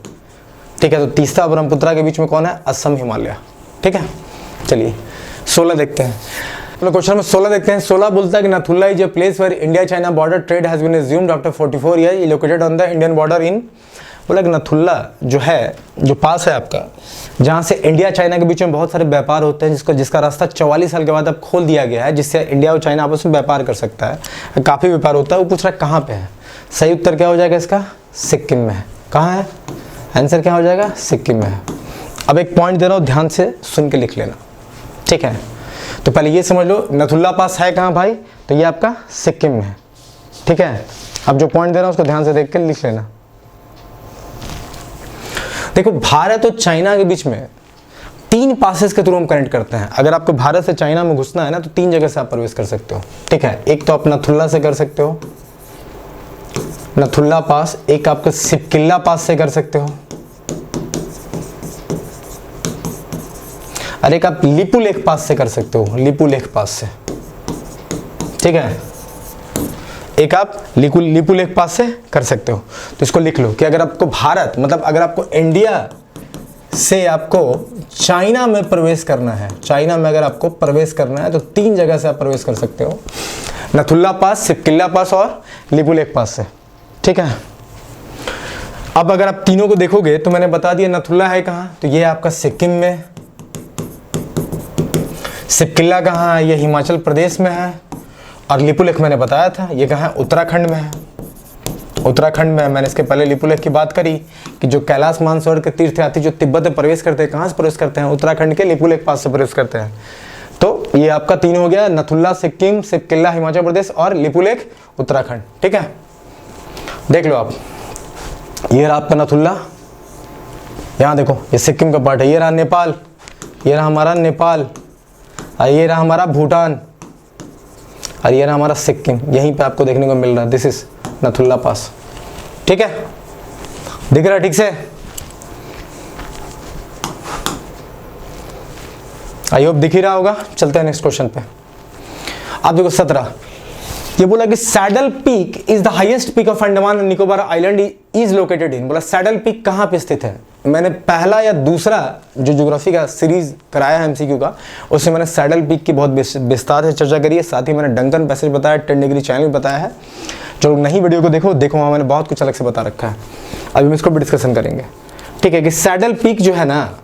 ठीक है। तो तीस्ता ब्रह्मपुत्र के बीच में कौन है, असम हिमालय। ठीक है, चलिए 16 देखते हैं। क्वेश्चन में 16 देखते हैं। 16 बोलता है कि Nathula is a place where India China border trade has been resumed after 44 year, located on the Indian border in. बोला कि नथुला जो है, जो पास है आपका, जहाँ से इंडिया चाइना के बीच में बहुत सारे व्यापार होते हैं, जिसका रास्ता 44 साल के बाद अब खोल दिया गया है, जिससे इंडिया और चाइना आपस में व्यापार कर सकता है, काफ़ी व्यापार होता है। वो पूछ रहा है कहाँ पे है। सही उत्तर क्या हो जाएगा इसका, सिक्किम में है। कहाँ है, आंसर क्या हो जाएगा, सिक्किम में है। अब एक पॉइंट दे रहा हूँ, ध्यान से सुन के लिख लेना, ठीक है। तो पहले ये समझ लो नथुला पास है कहाँ भाई, तो ये आपका सिक्किम में है, ठीक है। अब जो पॉइंट दे रहा हूँ उसको ध्यान से देख के लिख लेना। देखो भारत और चाइना के बीच में 3 पासेस के थ्रू हम कनेक्ट करते हैं। अगर आपको भारत से चाइना में घुसना है ना, तो 3 जगह से आप प्रवेश कर सकते हो, ठीक है। एक तो आप नथुला से कर सकते हो, नथुला पास, एक आपका सिपकिल्ला पास से कर सकते हो, और एक आप लिपुलेख पास से कर सकते हो, लिपुलेख पास से, ठीक है। एक आप लिपुलेख पास से कर सकते हो। तो इसको लिख लो कि अगर आपको भारत, मतलब अगर आपको इंडिया से आपको चाइना में प्रवेश करना है, चाइना में अगर आपको प्रवेश करना है, तो 3 जगह से आप प्रवेश कर सकते हो, नथुला पास, सिपकिल्ला पास और लिपुलेख पास से, ठीक है। अब अगर आप तीनों को देखोगे तो मैंने बता दिया नथुला है कहाँ, तो ये आपका सिक्किम में, सिपकिल्ला कहाँ है, ये हिमाचल प्रदेश में है, और लिपुलेख मैंने बताया था ये कहाँ है, उत्तराखंड में है। उत्तराखंड में मैंने इसके पहले लिपुलेख की बात करी कि जो कैलाश मानसरोवर के तीर्थयात्री जो तिब्बत में प्रवेश करते हैं, कहाँ से प्रवेश करते हैं, उत्तराखंड के लिपुलेख पास से प्रवेश करते हैं। तो ये आपका 3 हो गया, नथुला सिक्किम, सिपकिल्ला हिमाचल प्रदेश, और लिपुलेख उत्तराखंड, ठीक है। देख लो आप, ये रहा आपका नथुला, यहाँ देखो ये सिक्किम का पार्ट है, ये रहा नेपाल, ये रहा हमारा नेपाल, और ये रहा हमारा भूटान, और ये रहा हमारा सिक्किम। यहीं पे आपको देखने को मिल रहा है, दिस इज नथुला पास, ठीक है। दिख रहा है ठीक से, आई होप दिख ही रहा होगा। चलते हैं नेक्स्ट क्वेश्चन पे। आप देखो 17, ये बोला कि saddle peak is the highest peak of Andaman and Nicobar island is located इन। बोला सैडल पीक कहाँ पे स्थित है। मैंने पहला या दूसरा जो ज्योग्राफी का सीरीज कराया है एमसीक्यू का, उसमें मैंने सैडल पीक की बहुत विस्तार से चर्चा करी है। साथ ही मैंने डंकन पैसेज बताया, 10 डिग्री चैनल बताया है। जो नहीं वीडियो को देखो वहाँ मैंने बहुत कुछ अलग से बता रखा है। अभी हम इसको भी डिस्कशन करेंगे, ठीक है। कि सैडल पीक जो है ना,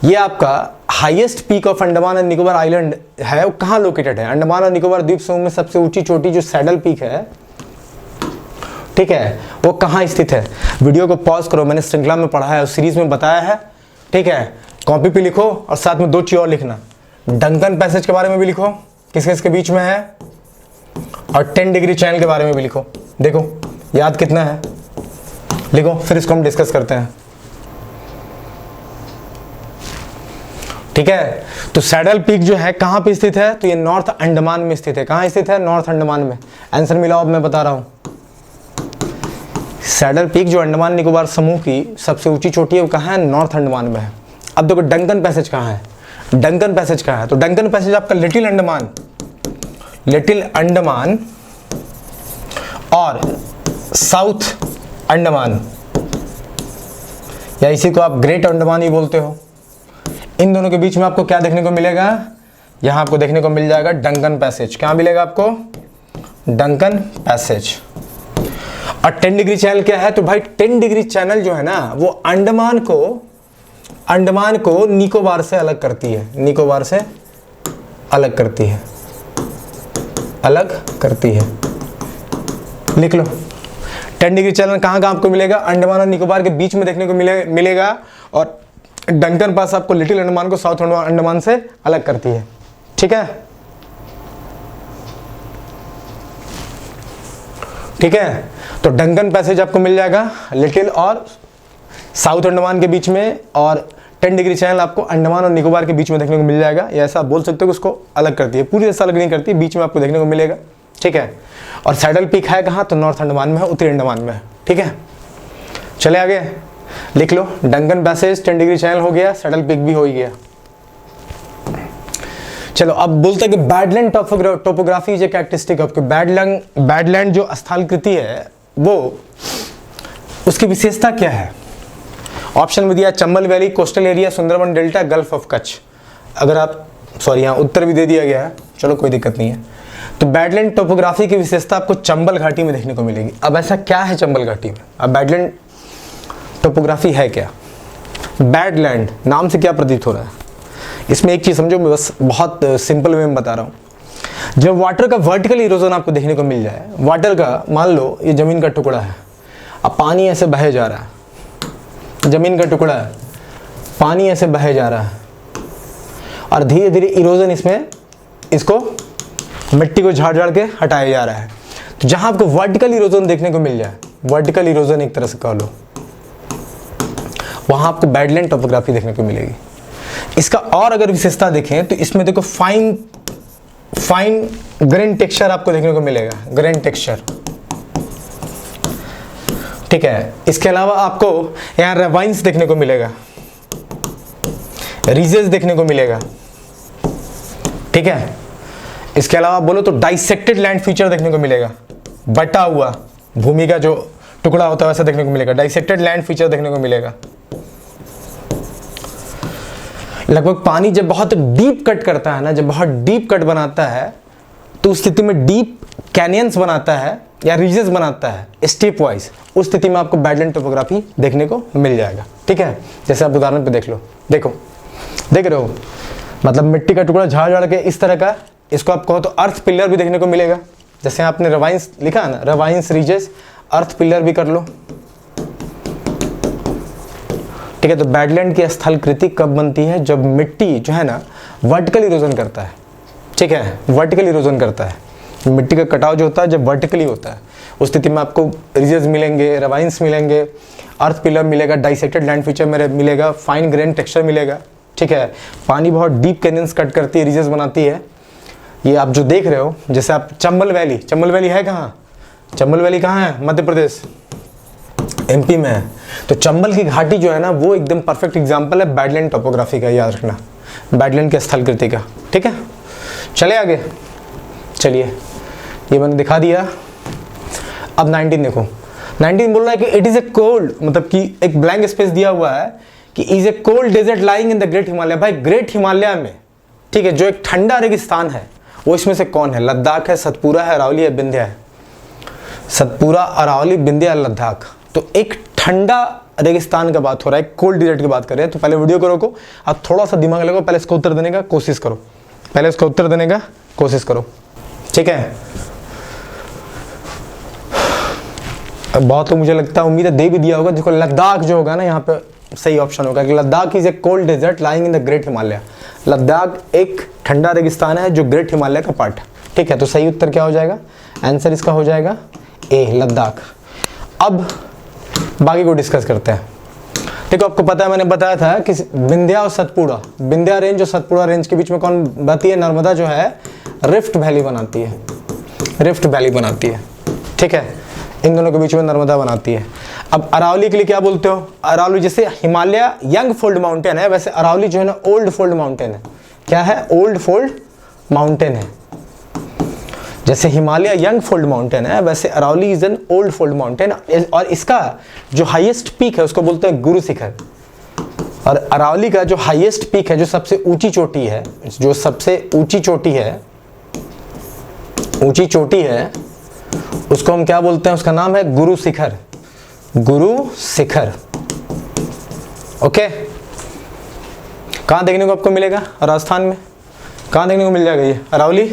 ये आपका highest peak of Andaman and Nicobar island है। वो कहाँ लोकेटेड है, अंडमान और निकोबार द्वीप समूह में सबसे ऊंची चोटी जो सैडल पीक है, ठीक है, वो कहाँ स्थित है। वीडियो को पॉज करो, मैंने श्रृंखला में पढ़ा है, उस सीरीज में बताया है, ठीक है। कॉपी पे लिखो और साथ में 2 चीज और लिखना, डंकन पैसेज के बारे में भी लिखो, किसके इसके बीच में है, और 10 डिग्री चैनल के बारे में भी लिखो। देखो याद कितना है, लिखो, फिर इसको हम डिस्कस करते हैं, ठीक है। तो सैडल पीक जो है कहाँ पे स्थित है, तो ये नॉर्थ अंडमान में स्थित है। कहाँ स्थित है, नॉर्थ अंडमान में। आंसर मिला, अब मैं बता रहा हूं। सैडल पीक जो अंडमान निकोबार समूह की सबसे ऊंची चोटी है, वो कहाँ है, नॉर्थ अंडमान में है। अब देखो डंकन पैसेज कहाँ है, डंकन पैसेज कहाँ है? तो डंकन पैसेज आपका लिटिल अंडमान और साउथ अंडमान, या इसी को आप ग्रेट अंडमान ही बोलते हो, इन दोनों के बीच में आपको क्या देखने को मिलेगा? यहां आपको देखने को मिल जाएगा डंकन पैसेज। क्या मिलेगा आपको? Duncan passage. और 10 डिग्री चैनल क्या है? तो भाई 10 डिग्री चैनल जो है ना वो अंडमान को निकोबार से अलग करती है, निकोबार से अलग करती है। लिख लो, 10 डिग्री चैनल कहाँ आपको मिलेगा? अंडमान और निकोबार के बीच में देखने को मिलेगा। और डंकन पास आपको लिटिल अंडमान को साउथ अंडमान से अलग करती है। ठीक है, ठीक है। तो डंकन पैसेज आपको मिल जाएगा लिटिल और साउथ अंडमान के बीच में, और 10 डिग्री चैनल आपको अंडमान और निकोबार के बीच में देखने को मिल जाएगा। या ऐसा आप बोल सकते हो कि उसको अलग करती है, पूरी तरह से अलग नहीं करती, बीच में आपको देखने को मिलेगा। ठीक है। और सैडल पीक है कहाँ? तो नॉर्थ अंडमान में है, उत्तरी अंडमान में है। ठीक है, चले आगे, लिख लो डंकन पैसेज 10 डिग्री चैनल हो गया, सैडल पीक भी हो ही गया। चलो अब बोलते हैं कि बैडलैंड टोपोग्राफी जो कैरेक्टरिस्टिक ऑफ बैडलैंड जो स्थलाकृति है वो उसकी विशेषता क्या है? ऑप्शन में दिया Chambal valley, coastal area, Sundarban delta, gulf of Kutch. अगर आप यहाँ उत्तर भी दे दिया गया है, चलो कोई दिक्कत नहीं है। तो बैडलैंड टोपोग्राफी की विशेषता आपको चंबल घाटी में देखने को मिलेगी। अब ऐसा क्या है चंबल घाटी में? अब बैडलैंड टोपोग्राफी है क्या? बैडलैंड नाम से क्या प्रतीत हो रहा है? इसमें एक चीज समझो, मैं बस बहुत सिंपल वे में बता रहा हूँ। जब वाटर का वर्टिकल इरोजन आपको देखने को मिल जाए, वाटर का मान लो ये जमीन का टुकड़ा है, अब पानी ऐसे बहे जा रहा है, जमीन का टुकड़ा है, पानी ऐसे बहे जा रहा है और धीरे धीरे इरोजन इसमें इसको मिट्टी को झाड़ झाड़ के हटाया जा रहा है। तो जहां आपको वर्टिकल इरोजन देखने को मिल जाए, वर्टिकल इरोजन एक तरह से कह लो, वहां आपको बैडलैंड टोपोग्राफी देखने को मिलेगी। इसका और अगर विशेषता देखें तो इसमें देखो फाइन ग्रेन टेक्सचर आपको देखने को मिलेगा, ग्रेन टेक्सचर। ठीक है, इसके अलावा आपको यहाँ रेवाइंस देखने को मिलेगा, रीजेस देखने को मिलेगा। ठीक है, इसके अलावा बोलो तो डाइसेक्टेड लैंड फीचर देखने को मिलेगा, बटा हुआ भूमि का जो टुकड़ा होता है वैसा देखने को मिलेगा, डाइसेक्टेड लैंड फीचर देखने को मिलेगा। लगभग पानी जब बहुत डीप कट करता है ना, जब बहुत डीप कट बनाता है तो उस स्थिति में डीप कैनियंस बनाता है या रीजेस बनाता है स्टेप वाइज, उस स्थिति में आपको बैडलैंड टोपोग्राफी देखने को मिल जाएगा। ठीक है, जैसे आप उदाहरण पे देख लो, देखो देख रहे हो, मतलब मिट्टी का टुकड़ा झाड़ झाड़ के इस तरह का, इसको आप कहो तो अर्थ पिलर भी देखने को मिलेगा। जैसे आपने रवाइंस लिखा है ना, रवाइंस रीजेस, अर्थ पिलर भी कर लो। ठीक है, तो बैडलैंड की स्थलाकृति कब बनती है? जब मिट्टी जो है ना वर्टिकल इरोजन करता है। ठीक है, वर्टिकल इरोजन करता है, मिट्टी का कटाव जो होता है जब वर्टिकली होता है, उस स्थिति में आपको रीजेस मिलेंगे, रवाइंस मिलेंगे, अर्थ पिलर मिलेगा, डाइसेक्टेड लैंड फीचर में मिलेगा, फाइन ग्रेन टेक्सचर मिलेगा। ठीक है, पानी बहुत डीप कैनियंस कट करती है, रीजेस बनाती है। ये आप जो देख रहे हो, जैसे आप चंबल वैली है कहाँ? चंबल वैली कहाँ है? मध्य प्रदेश, एमपी में है। तो चंबल की घाटी जो है ना वो एकदम परफेक्ट एग्जांपल है बैडलैंड टोपोग्राफी का, याद रखना, बैडलैंड के स्थलाकृति का। ठीक है, चले आगे, चलिए ये मैंने दिखा दिया। अब 19 देखो, 19 बोल रहा है कि इट इज ए कोल्ड, मतलब कि एक ब्लैंक स्पेस दिया हुआ है कि is a cold desert lying in the great Himalaya. भाई ग्रेट हिमालय में, ठीक है, जो एक ठंडा रेगिस्तान है वो इसमें से कौन है? लद्दाख है, सतपुरा है, अरावली है, विंध्या है। सतपुरा, अरावली, विंध्या, लद्दाख। तो एक ठंडा रेगिस्तान का बात हो रहा है, कोल्ड डेजर्ट की बात कर रहे हैं। तो पहले वीडियो को रोको, आप थोड़ा सा दिमाग लगाओ, पहले इसको उत्तर देने का कोशिश करो, पहले इसका उत्तर देने का कोशिश करो। ठीक है, अब बहुत लोग मुझे लगता है, उम्मीद है दे भी दिया होगा। देखो लद्दाख जो होगा ना, यहाँ पे सही ऑप्शन होगा कि Ladakh is a cold desert lying in the great Himalaya. Ladakh एक ठंडा रेगिस्तान है जो ग्रेट हिमालय का पार्ट है। ठीक है, तो सही उत्तर क्या हो जाएगा? आंसर इसका हो जाएगा ए, लद्दाख। अब बाकी को डिस्कस करते हैं। देखो आपको पता है, मैंने बताया था कि विंध्या और सतपुड़ा, विंध्या रेंज और सतपुड़ा रेंज के बीच में कौन बहती है? नर्मदा जो है रिफ्ट वैली बनाती है, रिफ्ट वैली बनाती है। ठीक है, इन दोनों के बीच में नर्मदा बनाती है। अब अरावली के लिए क्या बोलते हो? अरावली जैसे हिमालय यंग फोल्ड माउंटेन है, वैसे अरावली जो है ना ओल्ड फोल्ड माउंटेन है। क्या है? ओल्ड फोल्ड माउंटेन है। जैसे हिमालय यंग फोल्ड माउंटेन है, वैसे Aravalli is an old fold mountain, और इसका जो हाईएस्ट पीक है उसको बोलते हैं गुरु शिखर। और अरावली का जो हाईएस्ट पीक है, जो सबसे ऊंची चोटी है, जो सबसे ऊंची चोटी है, उसको हम क्या बोलते हैं? उसका नाम है गुरु शिखर। गुरु शिखर। ओके, कहाँ देखने को आपको मिलेगा? राजस्थान में। कहाँ देखने को मिल जाएगा ये? अरावली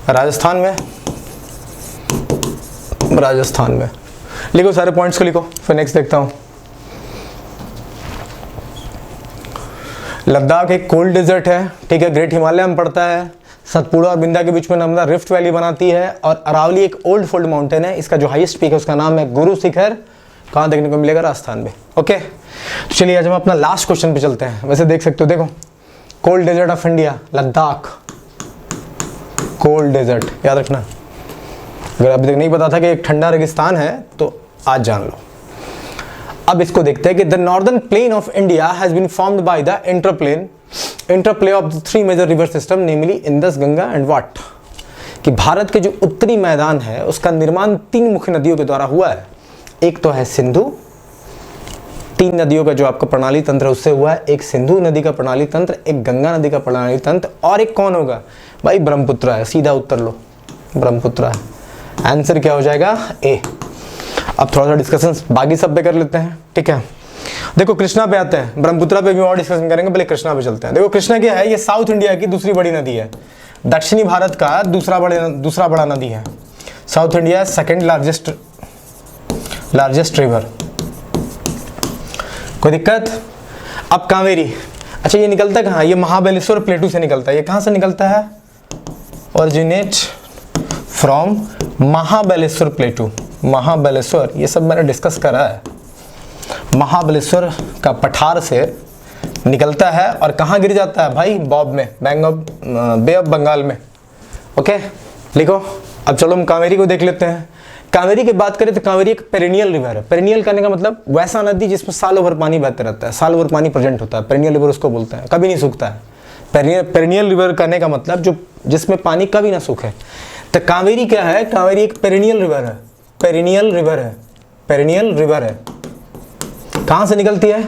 राजस्थान में। राजस्थान में लिखो, सारे पॉइंट्स को लिखो, फिर नेक्स्ट देखता हूँ। लद्दाख एक कोल्ड डेजर्ट है, ठीक है, ग्रेट हिमालय में पड़ता है, सतपुड़ा और बिंदा के बीच में नर्मदा रिफ्ट वैली बनाती है, और अरावली एक ओल्ड फोल्ड माउंटेन है, इसका जो हाईएस्ट पीक है उसका नाम है गुरु शिखर। कहाँ देखने को मिलेगा? राजस्थान में। ओके, तो चलिए आज हम अपना लास्ट क्वेश्चन पे चलते हैं। वैसे देख सकते हो, देखो, cold desert of India Ladakh, cold desert, याद रखना। अगर अभी तक नहीं पता था कि एक ठंडा रेगिस्तान है तो आज जान लो। अब इसको देखते हैं कि the northern plain of India has been formed by the interplay of the three major river system, namely Indus, Ganga and what. कि भारत के जो उत्तरी मैदान है उसका निर्माण तीन मुख्य नदियों के द्वारा हुआ है। एक तो है सिंधु, तीन नदियों का जो आपका प्रणाली तंत्र उससे हुआ है, एक सिंधु नदी का प्रणाली तंत्र, एक गंगा नदी का प्रणाली तंत्र, और एक कौन होगा भाई? ब्रह्मपुत्र है। सीधा उत्तर लो, ब्रह्मपुत्र है। आंसर क्या हो जाएगा? ए। अब थोड़ा सा डिस्कशन बाकी सब पे कर लेते हैं, ठीक है। देखो कृष्णा पे आते हैं, ब्रह्मपुत्र पे भी और डिस्कशन करेंगे, पहले कृष्णा पे चलते हैं। देखो कृष्णा क्या है? ये साउथ इंडिया की दूसरी बड़ी नदी है, दक्षिणी भारत का दूसरा बड़ा नदी है। South India second largest river. कोई दिक्कत? अब कावेरी, अच्छा ये निकलता कहाँ? ये महाबलेश्वर प्लेटू से निकलता है। ये कहाँ से निकलता है? Originate from Mahabaleshwar प्लेटू। महाबलेश्वर, ये सब मैंने डिस्कस करा है। महाबलेश्वर का पठार से निकलता है और कहाँ गिर जाता है भाई? बॉब में, बे ऑफ बंगाल में। ओके, लिखो। अब चलो हम कावेरी को देख लेते हैं। कावेरी की बात करें तो कावेरी एक पेरिनियल रिवर है। पेरिनियल कहने का मतलब वैसा नदी जिसमें साल भर पानी बहते रहता है, साल भर पानी प्रेजेंट होता है, पेरिनियल रिवर उसको बोलते हैं, कभी नहीं सूखता है। पेरिनियल रिवर कहने का मतलब जो जिसमें पानी कभी ना सूखे। तो कावेरी क्या है? कावेरी एक पेरिनियल रिवर है। पेरिनियल रिवर है। कहाँ से निकलती है?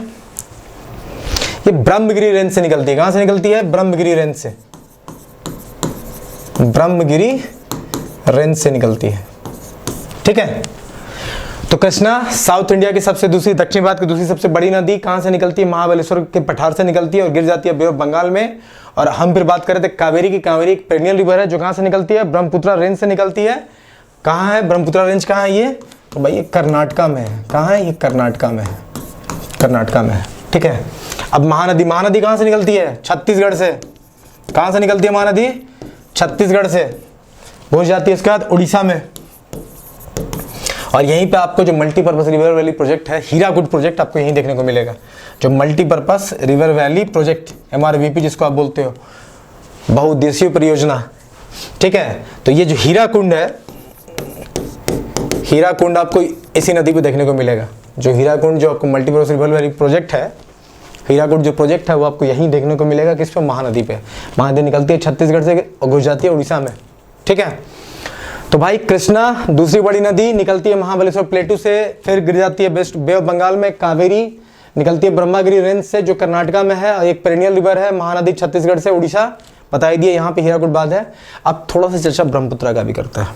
ये ब्रह्मगिरी रेंज से निकलती है। कहाँ से निकलती है? ब्रह्मगिरी रेंज से। ब्रह्मगिरी रेंज से निकलती है, ठीक है। तो कृष्णा साउथ इंडिया की सबसे दक्षिण भारत की दूसरी सबसे बड़ी नदी कहाँ से निकलती है? महाबलेश्वर के पठार से निकलती है और गिर जाती है बे ऑफ बंगाल में। और हम फिर बात करें तो कावेरी की। कावेरी एक पेरिनियल रिवर है जो कहाँ से निकलती है? ब्रह्मपुत्र रेंज से निकलती है। कहाँ है ब्रह्मपुत्र रेंज? कहाँ है ये? तो भाई ये कर्नाटका में है। कहाँ है ये? कर्नाटका में है। कर्नाटका में है, ठीक है। अब महानदी कहाँ से निकलती है? छत्तीसगढ़ से। कहाँ से निकलती है महानदी? छत्तीसगढ़ से पहुंच जाती है उसके बाद उड़ीसा में। और यहीं पे आपको जो मल्टीपर्पस रिवर वैली प्रोजेक्ट है, हीराकुड प्रोजेक्ट, आपको यहीं देखने को मिलेगा। जो multipurpose river valley project, MRVP जिसको आप बोलते हो, बहुउद्देशीय परियोजना, ठीक है। तो ये जो हीराकुंड है, हीराकुंड आपको इसी नदी पे देखने को मिलेगा। जो हीराकुंड जो आपको मल्टीपर्पस रिवर वैली प्रोजेक्ट है, हीराकुंड जो प्रोजेक्ट है वो आपको यहीं देखने को मिलेगा। किस पे? महानदी पे। महानदी निकलती है छत्तीसगढ़ से और घुस जाती है उड़ीसा में, ठीक है। तो भाई कृष्णा दूसरी बड़ी नदी निकलती है महाबलेश्वर प्लेटू से, फिर गिर जाती है बे ऑफ बंगाल में। कावेरी निकलती है ब्रह्मगिरी रेंज से जो कर्नाटका में है, और एक पेरिनियल रिवर है। महानदी छत्तीसगढ़ से उड़ीसा, बता ही दिए। यहाँ पे हीराकुड बात है। अब थोड़ा सा चर्चा ब्रह्मपुत्र का भी करता है,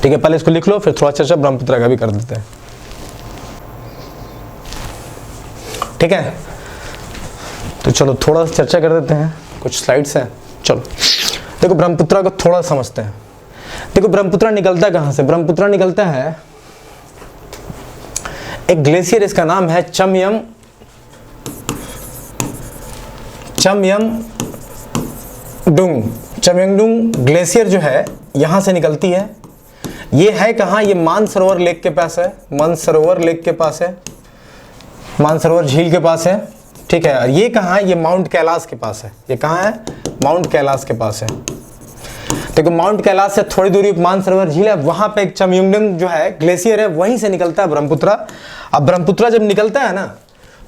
ठीक है। पहले इसको लिख लो, फिर थोड़ा चर्चा ब्रह्मपुत्र का भी कर देते हैं, ठीक है। तो चलो थोड़ा सा चर्चा कर देते हैं, कुछ स्लाइड्स हैं। चलो देखो ब्रह्मपुत्र को थोड़ा समझते हैं। देखो ब्रह्मपुत्र निकलता कहाँ से? ब्रह्मपुत्र निकलता है एक ग्लेशियर, इसका नाम है चमयंगडुंग ग्लेशियर जो है यहां से निकलती है। ये है कहाँ? ये मानसरोवर लेक के पास है। मानसरोवर लेक के पास है, मानसरोवर झील के पास है, ठीक है। और ये कहाँ है? ये माउंट कैलाश के पास है। ये कहाँ है? माउंट कैलाश के पास है। देखो माउंट कैलाश से थोड़ी दूरी मानसरोवर झील है, वहां पे एक चमयंगडुंग जो है ग्लेशियर है, वहीं से निकलता है ब्रह्मपुत्र। अब ब्रह्मपुत्र जब निकलता है ना,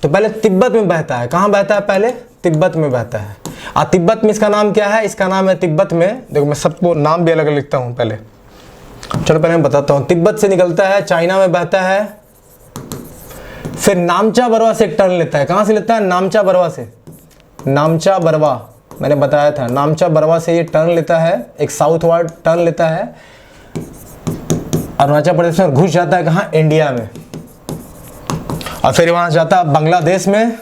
तो पहले तिब्बत में बहता है। कहाँ बहता है? पहले तिब्बत में बहता है। तिब्बत में इसका नाम क्या है? इसका नाम है तिब्बत में, देखो मैं सबको नाम भी अलग अलग लिखता हूँ पहले, चलो पहले मैं बताता हूँ। तिब्बत से निकलता है, चाइना में बहता है, फिर नामचा बरवा से एक टर्न लेता है। कहाँ से लेता है? नामचा बरवा से। नामचा बरवा मैंने बताया था, नामचा बरवा से ये टर्न लेता है, एक साउथवर्ड टर्न लेता है, अरुणाचल प्रदेश में घुस जाता है। कहाँ? इंडिया में। और फिर वहां जाता है बांग्लादेश में,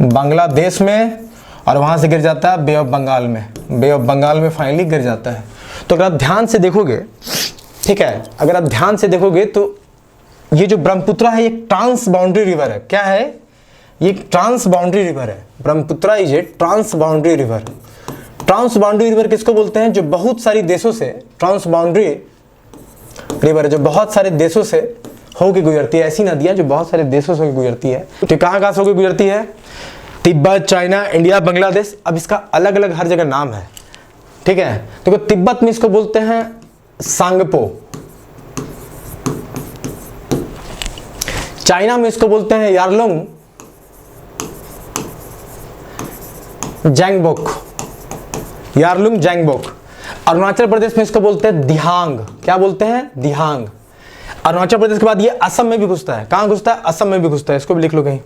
बांग्लादेश में, और वहां से गिर जाता है बे ऑफ बंगाल में, बे ऑफ बंगाल में फाइनली गिर जाता है। तो अगर आप ध्यान से देखोगे, ठीक है, अगर आप ध्यान से देखोगे तो ये जो ब्रह्मपुत्र है ये ट्रांस बाउंड्री रिवर है। क्या है? ये ट्रांस बाउंड्री रिवर है। Brahmaputra is a trans boundary river. Trans boundary river किसको बोलते हैं? जो बहुत सारी देशों से, ट्रांस बाउंड्री रिवर जो बहुत सारे देशों से होकर गुजरती है। ऐसी नदियां जो बहुत सारे देशों से गुजरती है। तो कहाँ से होकर गुजरती है? Tibet, China, India, Bangladesh. अब इसका अलग अलग हर जगह नाम है, ठीक है। तो तिब्बत में इसको बोलते हैं सांगपो, चाइना में इसको बोलते हैं यारलुंग जैंगबोक, यारलुंग जैंगबोक। अरुणाचल प्रदेश में इसको बोलते हैं दिहांग। क्या बोलते हैं? दिहांग। अरुणाचल प्रदेश के बाद ये असम में भी घुसता है। कहां घुसता है? असम में भी घुसता है। इसको भी लिख लो कहीं,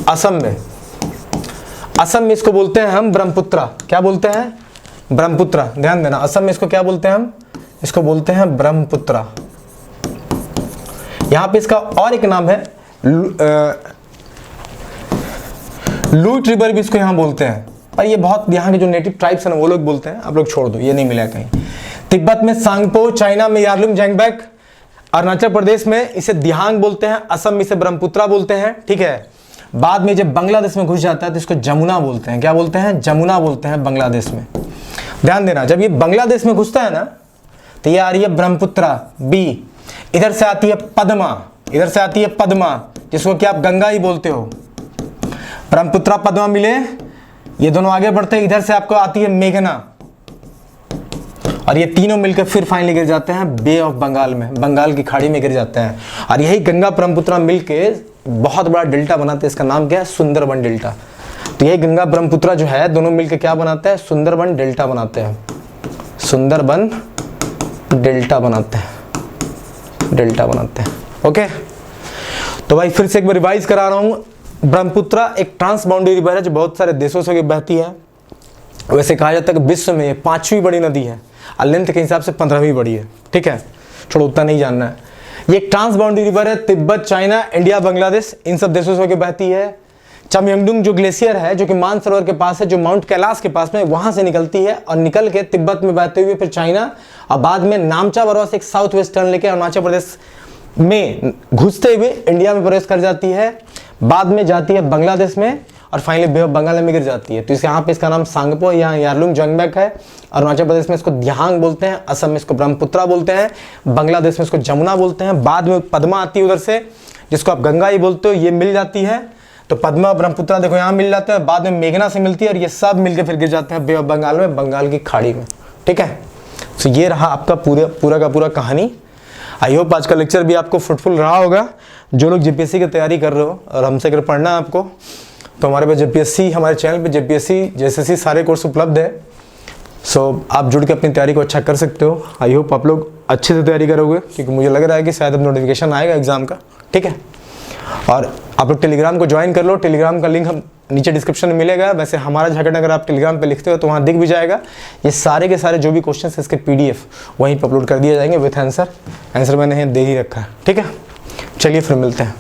असम में। असम में इसको बोलते हैं हम ब्रह्मपुत्र। क्या बोलते हैं? ब्रह्मपुत्र। ध्यान देना, असम में इसको क्या बोलते हैं हम? इसको बोलते हैं ब्रह्मपुत्र। यहां पे इसका और एक नाम है लुइट रिवर भी इसको यहां बोलते हैं, पर ये बहुत यहाँ के जो नेटिव ट्राइब्स हैं ना वो लोग बोलते हैं, आप लोग छोड़ दो, ये नहीं मिला कहीं। तिब्बत में सांगपो, चाइना में यारलुंग जैंगबैक, अरुणाचल प्रदेश में इसे दिहांग बोलते हैं, असम में इसे ब्रह्मपुत्र बोलते हैं, ठीक है। बाद में जब बांग्लादेश में घुस जाता है तो इसको जमुना बोलते हैं। क्या बोलते हैं? जमुना बोलते हैं बांग्लादेश में। ध्यान देना, जब ये बांग्लादेश में घुसता है ना तो ये आ रही है ब्रह्मपुत्र बी, इधर से आती है पद्मा, इधर से आती है पद्मा, जिसको कि आप गंगा ही बोलते हो। ब्रह्मपुत्र पद्मा मिले, ये दोनों आगे बढ़ते हैं, इधर से आपको आती है मेघना, और ये तीनों मिलकर फिर फाइनली गिर जाते हैं बे ऑफ बंगाल में, बंगाल की खाड़ी में गिर जाते हैं। और यही गंगा ब्रह्मपुत्र मिलके बहुत बड़ा डेल्टा बनाते हैं। इसका नाम क्या है? सुंदरबन डेल्टा। तो यही गंगा ब्रह्मपुत्र जो है दोनों मिलकर क्या बनाते हैं? सुंदरबन डेल्टा बनाते हैं। सुंदरबन डेल्टा बनाते हैं, डेल्टा बनाते हैं। ओके, तो भाई फिर से एक बार रिवाइज करा रहा हूँ। ब्रह्मपुत्र एक ट्रांस बाउंड्री रिवर है जो बहुत सारे देशों से बहती है। वैसे कहा जाता है कि विश्व में ये 5वीं बड़ी नदी है और लेंथ के हिसाब से 15वीं बड़ी है, ठीक है। छोड़ो, उतना नहीं जानना है। ये एक ट्रांस बाउंड्री रिवर है। तिब्बत, चाइना, इंडिया, बांग्लादेश, इन सब देशों से होकर बहती है। चमयंगडुंग जो ग्लेशियर है जो कि मानसरोवर के पास है, जो माउंट कैलाश के पास में, वहां से निकलती है और निकल के तिब्बत में बहते हुए फिर चाइना और बाद में नामचा बरवा से एक साउथ वेस्ट टर्न लेके अरुणाचल प्रदेश में घुसते हुए इंडिया में प्रवेश कर जाती है, बाद में जाती है बांग्लादेश में और फाइनली बे ऑफ बंगाल में गिर जाती है। तो इस यहाँ पे इसका नाम सांगपो या यारलुंग जैंगबैक है। अरुणाचल प्रदेश में इसको दिहांग बोलते हैं, असम में इसको ब्रह्मपुत्र बोलते हैं, बांग्लादेश में इसको जमुना बोलते हैं। बाद में पद्मा आती है उधर से, जिसको आप गंगा ही बोलते हो, ये मिल जाती है। तो पद्मा ब्रह्मपुत्र देखो यहाँ मिल जाता है, बाद में मेघना से मिलती है और ये सब मिलकर फिर गिर जाते हैं बे ऑफ बंगाल में, बंगाल की खाड़ी में, ठीक है। तो ये रहा आपका पूरा का पूरा कहानी। आई होप आज का लेक्चर भी आपको फ्रूटफुल रहा होगा। जो लोग जेपीएससी की तैयारी कर रहे हो और हमसे अगर पढ़ना है आपको, तो हमारे पास जेपीएससी, हमारे चैनल पे जेपीएससी जेएसएससी सारे कोर्स उपलब्ध है। सो आप जुड़ के अपनी तैयारी को अच्छा कर सकते हो। आई होप आप लोग अच्छे से तैयारी करोगे, क्योंकि मुझे लग रहा है कि शायद अब नोटिफिकेशन आएगा एग्जाम का, ठीक है। और आप लोग टेलीग्राम को ज्वाइन कर लो, टेलीग्राम का लिंक हम नीचे डिस्क्रिप्शन में मिलेगा। वैसे हमारा झारखंड अगर आप टेलीग्राम पे लिखते हो तो वहाँ दिख भी जाएगा। ये सारे के सारे जो भी क्वेश्चन है इसके पीडीएफ वहीं पर अपलोड कर दिए जाएंगे विथ आंसर। आंसर मैंने दे ही रखा है, ठीक है। चलिए फिर मिलते हैं।